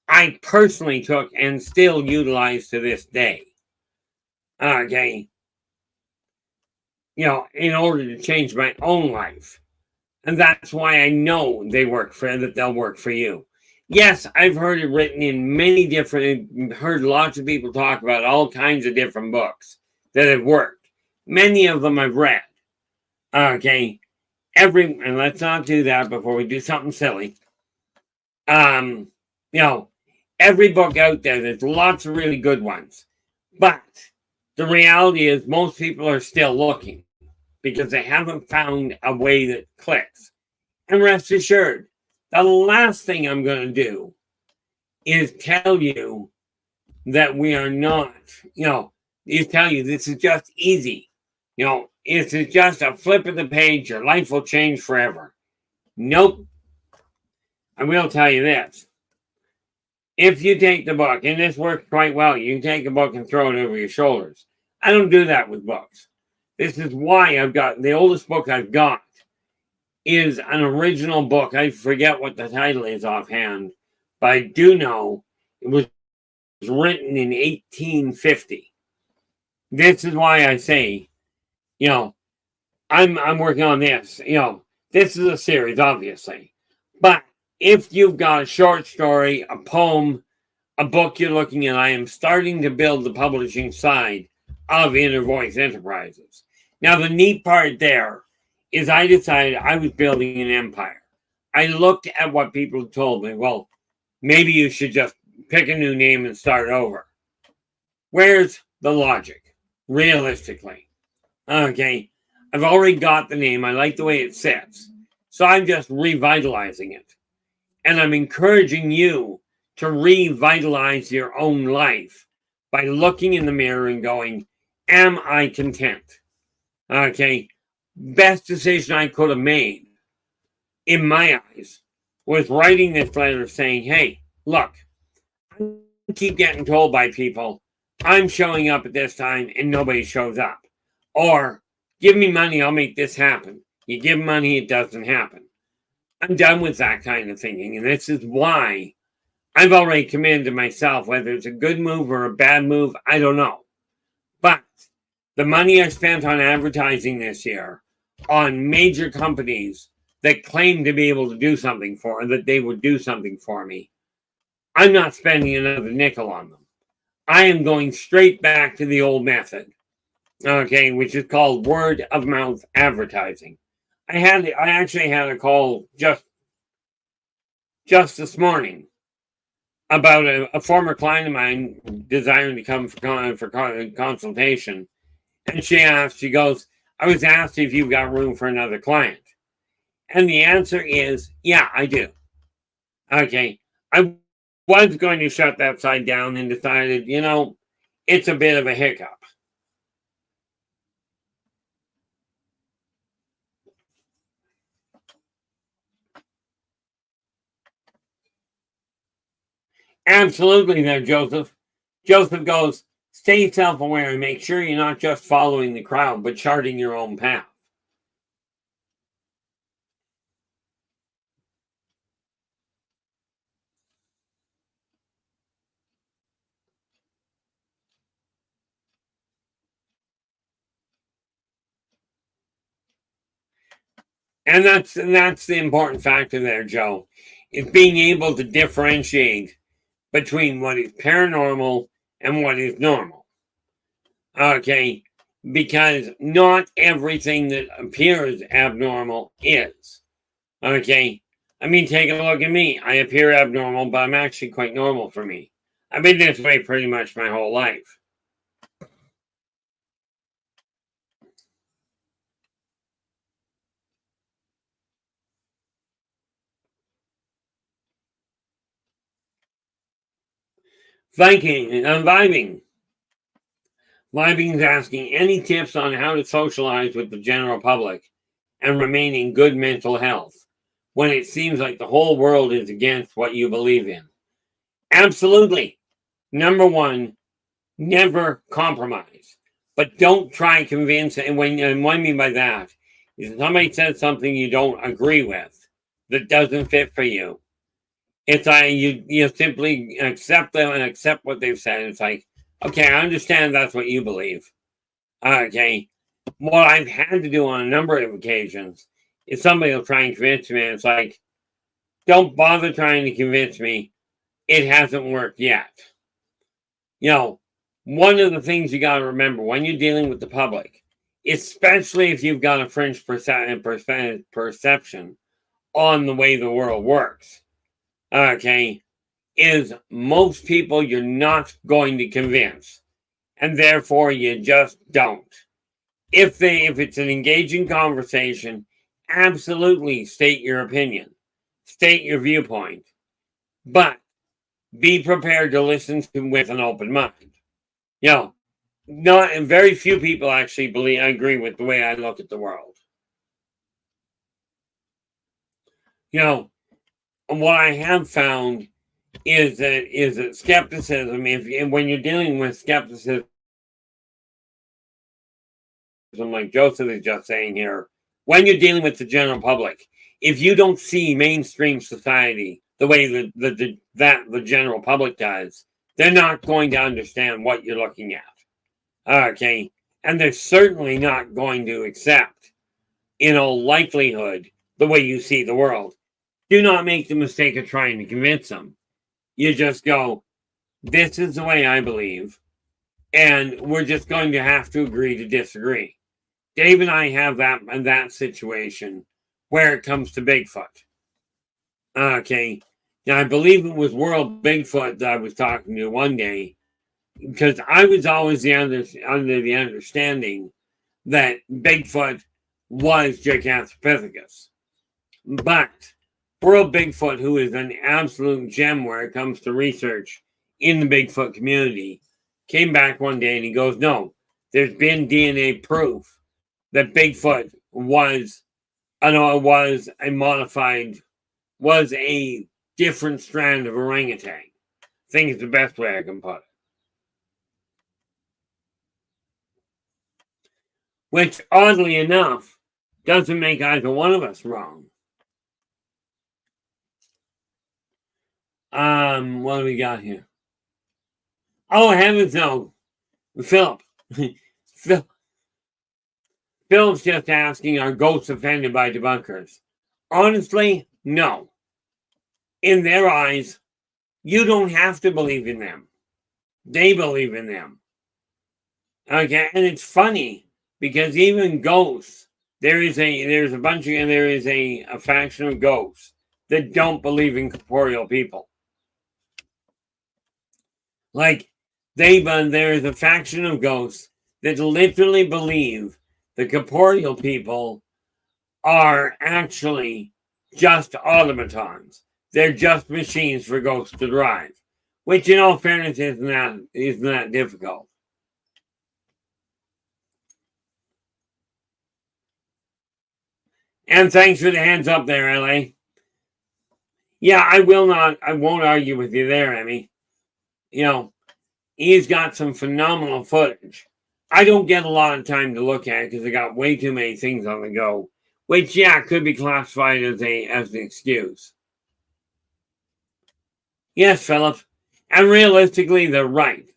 I personally took and still utilize to this day. Okay. In order to change my own life. And that's why I know they'll work for you. Yes, I've heard it written in heard lots of people talk about all kinds of different books that have worked. Many of them I've read. Okay. And let's not do that before we do something silly. Every book out there's lots of really good ones. But the reality is most people are still looking because they haven't found a way that clicks. And rest assured, the last thing I'm going to do is tell you that we are not, tell you this is just easy. It's just a flip of the page, your life will change forever. Nope. I will tell you this. If you take the book, and this works quite well, you can take a book and throw it over your shoulders. I don't do that with books. This is why I've got, the oldest book I've got is an original book. I forget what the title is offhand, but I do know it was written in 1850. This is why I say, I'm working on this. This is a series, obviously. But if you've got a short story, a poem, a book you're looking at, I am starting to build the publishing side of Inner Voice Enterprises. Now, the neat part there is I decided I was building an empire. I looked at what people told me. Well, maybe you should just pick a new name and start over. Where's the logic? Realistically. Okay, I've already got the name. I like the way it sits. So I'm just revitalizing it. And I'm encouraging you to revitalize your own life by looking in the mirror and going, am I content? Okay, best decision I could have made, in my eyes, was writing this letter saying, hey, look, I keep getting told by people, I'm showing up at this time and nobody shows up. Or Give me money, I'll make this happen. You give money, it doesn't happen. I'm done with that kind of thinking, and this is why I've already committed to myself, whether it's a good move or a bad move, I don't know. But the money I spent on advertising this year on major companies that claim to be able to do something that they would do something for me, I'm not spending another nickel on them. I am going straight back to the old method, okay, which is called word of mouth advertising. I actually had a call just this morning about a former client of mine desiring to come for consultation. And she goes, I was asked if you've got room for another client. And the answer is, yeah, I do. Okay. I was going to shut that side down and decided, it's a bit of a hiccup. Absolutely there, Joseph. Joseph goes, stay self-aware and make sure you're not just following the crowd, but charting your own path. And that's the important factor there, Joe, is being able to differentiate between what is paranormal and what is normal. Okay, because not everything that appears abnormal is. Okay, I mean, take a look at me. I appear abnormal, but I'm actually quite normal for me. I've been this way pretty much my whole life. Vibing. Vibing is asking any tips on how to socialize with the general public and remain in good mental health when it seems like the whole world is against what you believe in. Absolutely. Number one, never compromise. But don't try and convince, and what I mean by that is if somebody says something you don't agree with that doesn't fit for you, it's like you simply accept them and accept what they've said. It's like, okay, I understand that's what you believe. Okay. What I've had to do on a number of occasions is somebody will try and convince me, and it's like, don't bother trying to convince me. It hasn't worked yet. One of the things you got to remember when you're dealing with the public, especially if you've got a fringe perception on the way the world works, okay, is most people you're not going to convince, and therefore you just don't. If it's an engaging conversation, absolutely state your opinion, state your viewpoint, but be prepared to listen to with an open mind. Not and very few people actually agree with the way I look at the world. What I have found is that skepticism, when you're dealing with skepticism, like Joseph is just saying here, when you're dealing with the general public, if you don't see mainstream society the way that the general public does, they're not going to understand what you're looking at. Okay, and they're certainly not going to accept, in all likelihood, the way you see the world. Do not make the mistake of trying to convince them. You just go, this is the way I believe, and we're just going to have to agree to disagree. Dave and I have that situation where it comes to Bigfoot. Okay, now I believe it was World Bigfoot that I was talking to one day, because I was always under the understanding that Bigfoot was Gigantopithecus. But World Bigfoot, who is an absolute gem where it comes to research in the Bigfoot community, came back one day and he goes, no, there's been DNA proof that Bigfoot was a different strand of orangutan. I think it's the best way I can put it. which oddly enough doesn't make either one of us wrong. What do we got here? Oh, heavens no. Philip. Philip's just asking, are ghosts offended by debunkers? Honestly, no. In their eyes, you don't have to believe in them. They believe in them. Okay, and it's funny because even ghosts, there is a faction of ghosts that don't believe in corporeal people. Like there is a faction of ghosts that literally believe the corporeal people are actually just automatons. They're just machines for ghosts to drive, which in all fairness isn't that difficult. And thanks for the hands up there, LA. Yeah, I won't argue with you there, Emmy. You know, he's got some phenomenal footage. I don't get a lot of time to look at it because I got way too many things on the go, which, yeah, could be classified as an excuse. Yes, Philip. And realistically, they're right.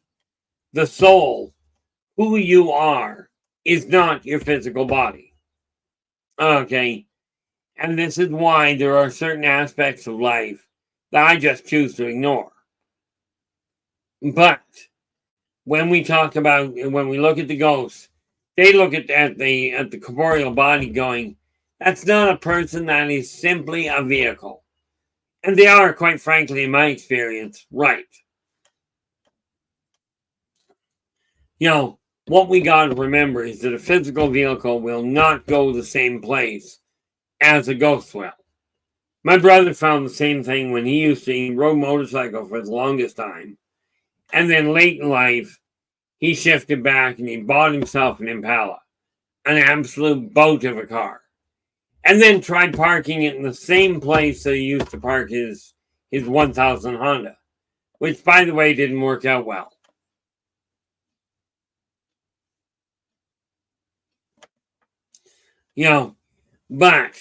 The soul, who you are, is not your physical body. Okay. And this is why there are certain aspects of life that I just choose to ignore. But when we look at the ghosts, they look at the corporeal body going, that's not a person, that is simply a vehicle. And they are, quite frankly, in my experience, right. You know, what we got to remember is that a physical vehicle will not go the same place as a ghost will. My brother found the same thing when he rode motorcycle for the longest time. And then late in life, he shifted back and he bought himself an Impala, an absolute boat of a car. And then tried parking it in the same place that he used to park his 1000 Honda, which, by the way, didn't work out well. You know, but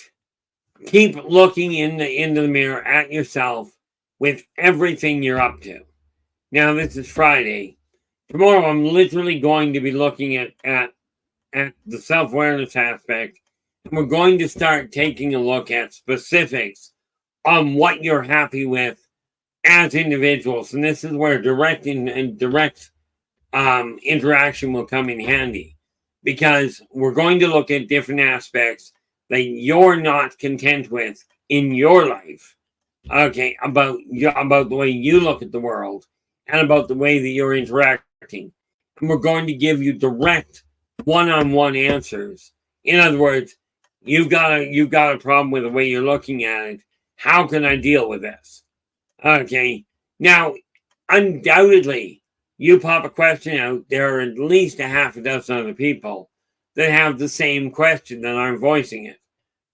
keep looking into the mirror at yourself with everything you're up to. Now, this is Friday. Tomorrow, I'm literally going to be looking at the self-awareness aspect, and we're going to start taking a look at specifics on what you're happy with as individuals. And this is where direct interaction will come in handy, because we're going to look at different aspects that you're not content with in your life. Okay, about the way you look at the world and about the way that you're interacting. And we're going to give you direct one-on-one answers. In other words, you've got a problem with the way you're looking at it. How can I deal with this? Okay. Now, undoubtedly, you pop a question out, there are at least a half a dozen other people that have the same question that aren't voicing it.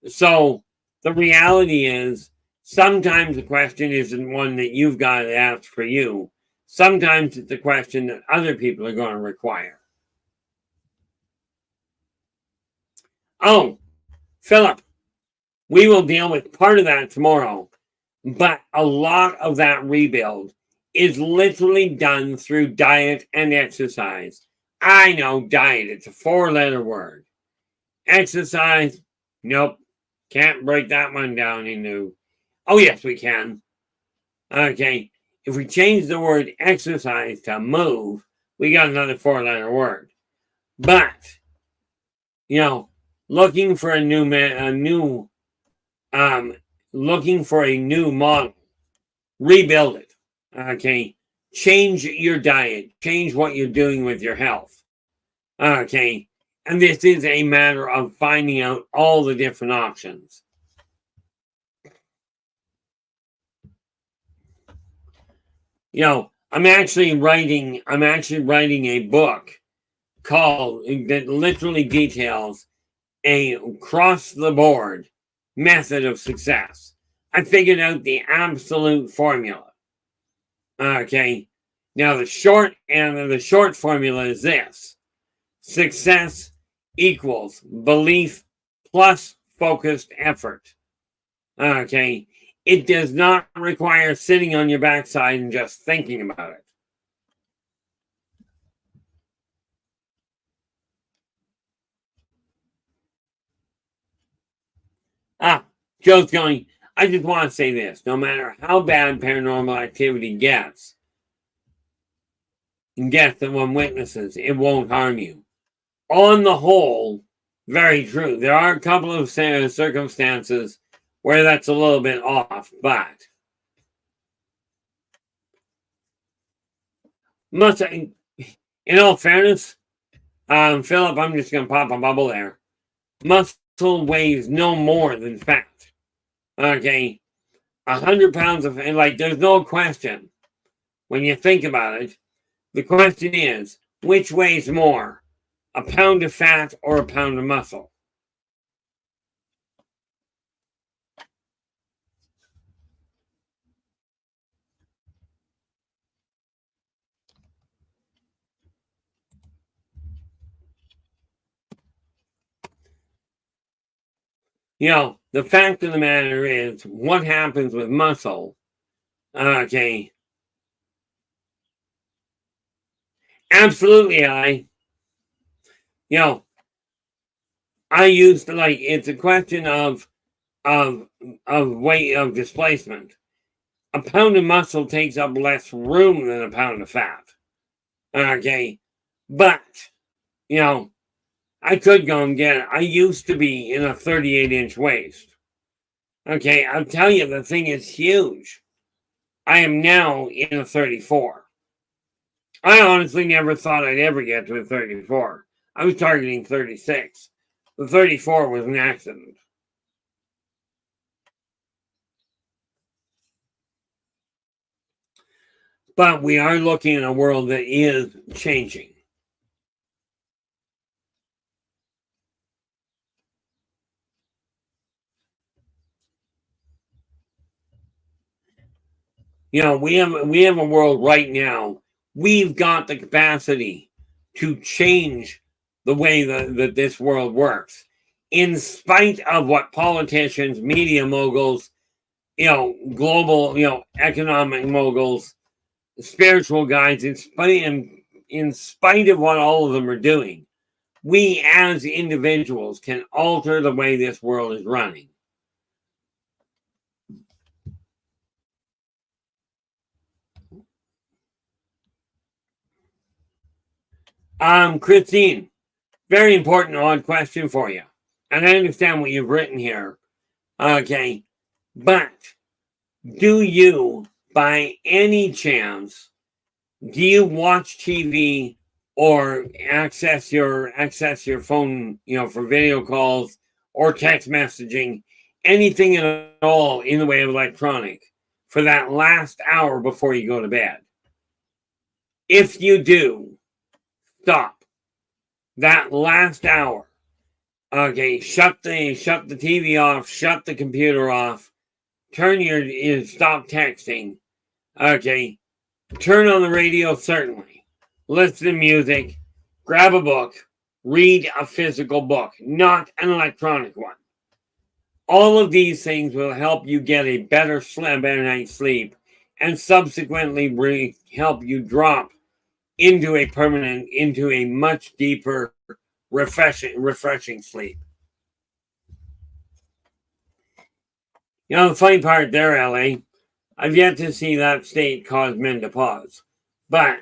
So the reality is, sometimes the question isn't one that you've got to ask for you. Sometimes it's a question that other people are going to require. Oh, Philip, we will deal with part of that tomorrow, but a lot of that rebuild is literally done through diet and exercise. I know diet, it's a 4-letter word. Exercise, nope, can't break that one down into. Oh, yes, we can. Okay, if we change the word exercise to move, we got another 4-letter word. But, you know, looking for a new model, rebuild it. Okay, change your diet, change what you're doing with your health. Okay, and this is a matter of finding out all the different options. You know, I'm actually writing a book that literally details a across the board method of success. I figured out the absolute formula. Okay. Now the short formula is this: success equals belief plus focused effort. Okay. It does not require sitting on your backside and just thinking about it. Joe's going, I just want to say this. No matter how bad paranormal activity gets the one witnesses, it won't harm you. On the whole, very true. There are a couple of circumstances where that's a little bit off, but in all fairness, Philip, I'm just going to pop a bubble there. Muscle weighs no more than fat. Okay, 100 pounds of, like, there's no question when you think about it. The question is, which weighs more, a pound of fat or a pound of muscle? The fact of the matter is, what happens with muscle, okay, absolutely, I used to, like, it's a question of weight, of displacement. A pound of muscle takes up less room than a pound of fat. Okay. But, I could go and get it. I used to be in a 38-inch waist. Okay. I'll tell you, the thing is huge. I am now in a 34. I honestly never thought I'd ever get to a 34. I was targeting 36. The 34 was an accident. But we are looking at a world that is changing. We have a world right now. We've got the capacity to change the way that this world works, in spite of what politicians, media moguls, global, economic moguls, spiritual guides, in spite of what all of them are doing. We as individuals can alter the way this world is running. Christine, very important odd question for you. And I understand what you've written here. Okay. But do you, by any chance, do you watch TV or access your phone, for video calls or text messaging, anything at all in the way of electronic for that last hour before you go to bed? If you do, stop that last hour. Okay, shut the TV off, shut the computer off, stop texting. Okay, turn on the radio, certainly. Listen to music, grab a book, read a physical book, not an electronic one. All of these things will help you get a better night's sleep, and subsequently help you drop into a much deeper, refreshing sleep. The funny part there, LA, I've yet to see that state cause men to pause. But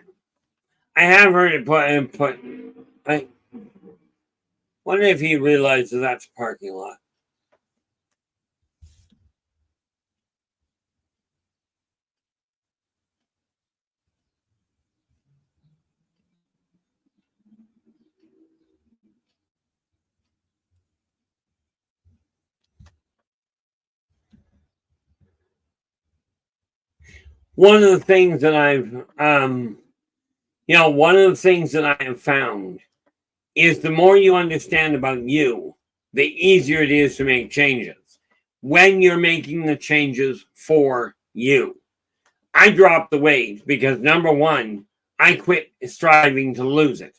I have heard it put. I wonder if he realizes that's a parking lot. One of the things that I have found is the more you understand about you, the easier it is to make changes when you're making the changes for you. I dropped the weight because, number one, I quit striving to lose it.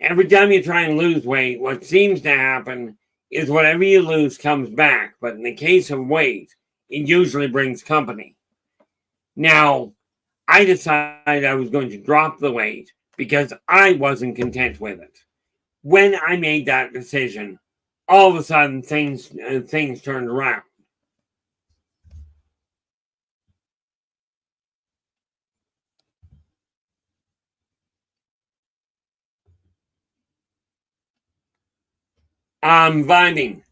Every time you try and lose weight, what seems to happen is whatever you lose comes back. But in the case of weight, it usually brings company. Now, I decided I was going to drop the weight because I wasn't content with it. When I made that decision, all of a sudden things turned around. I'm vibing.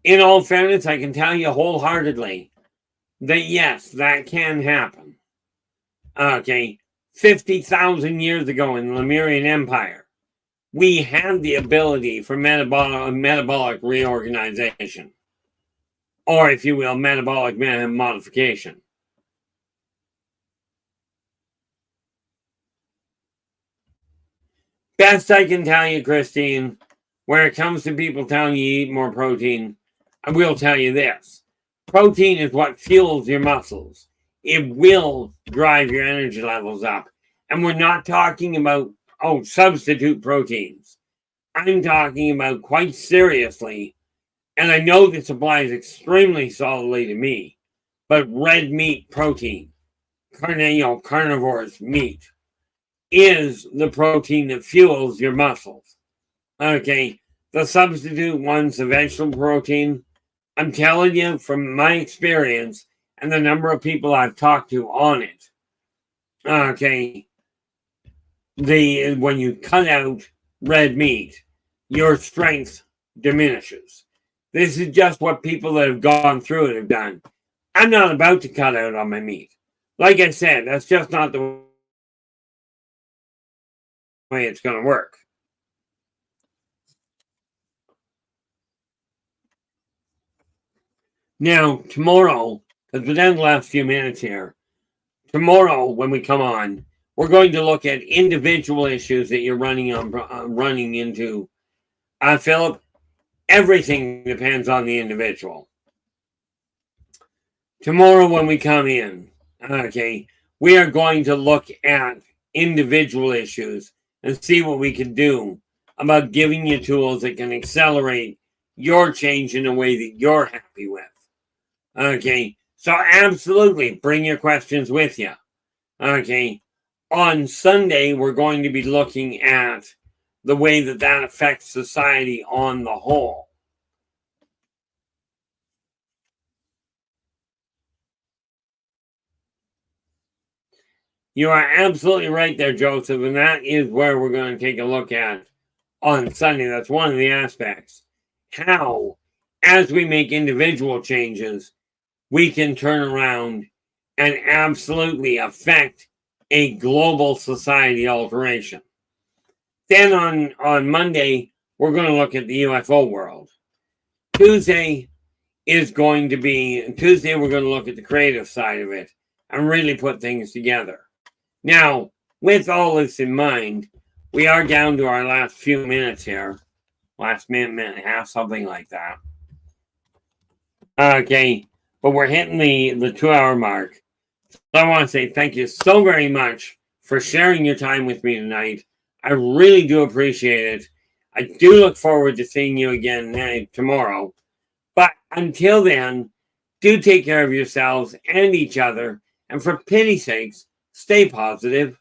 In all fairness, I can tell you wholeheartedly that yes, that can happen. Okay, 50,000 years ago in the Lemurian Empire, we had the ability for metabolic reorganization, or if you will, metabolic modification. Best I can tell you, Christine, when it comes to people telling you eat more protein, I will tell you this. Protein is what fuels your muscles. It will drive your energy levels up. And we're not talking about, substitute proteins. I'm talking about quite seriously, and I know this applies extremely solidly to me, but red meat protein, carnivorous meat, is the protein that fuels your muscles. Okay, the substitute one's the vegetable protein. I'm telling you from my experience and the number of people I've talked to on it. Okay, when you cut out red meat, your strength diminishes. This is just what people that have gone through it have done. I'm not about to cut out on my meat. Like I said, that's just not the way it's going to work. Now, tomorrow, because we're down the last few minutes here, tomorrow when we come on, we're going to look at individual issues that you're running into. Philip, everything depends on the individual. Tomorrow when we come in, okay, we are going to look at individual issues and see what we can do about giving you tools that can accelerate your change in a way that you're happy with. Okay, so absolutely bring your questions with you. Okay, on Sunday, we're going to be looking at the way that affects society on the whole. You are absolutely right there, Joseph, and that is where we're going to take a look at on Sunday. That's one of the aspects. How, as we make individual changes, we can turn around and absolutely affect a global society alteration. Then on Monday, we're going to look at the UFO world. Tuesday, we're going to look at the creative side of it and really put things together. Now, with all this in mind, we are down to our last few minutes here. Last minute and a half, something like that. Okay, but we're hitting the 2-hour mark. So I want to say thank you so very much for sharing your time with me tonight. I really do appreciate it. I do look forward to seeing you again tomorrow. But until then, do take care of yourselves and each other. And for pity's sakes, stay positive.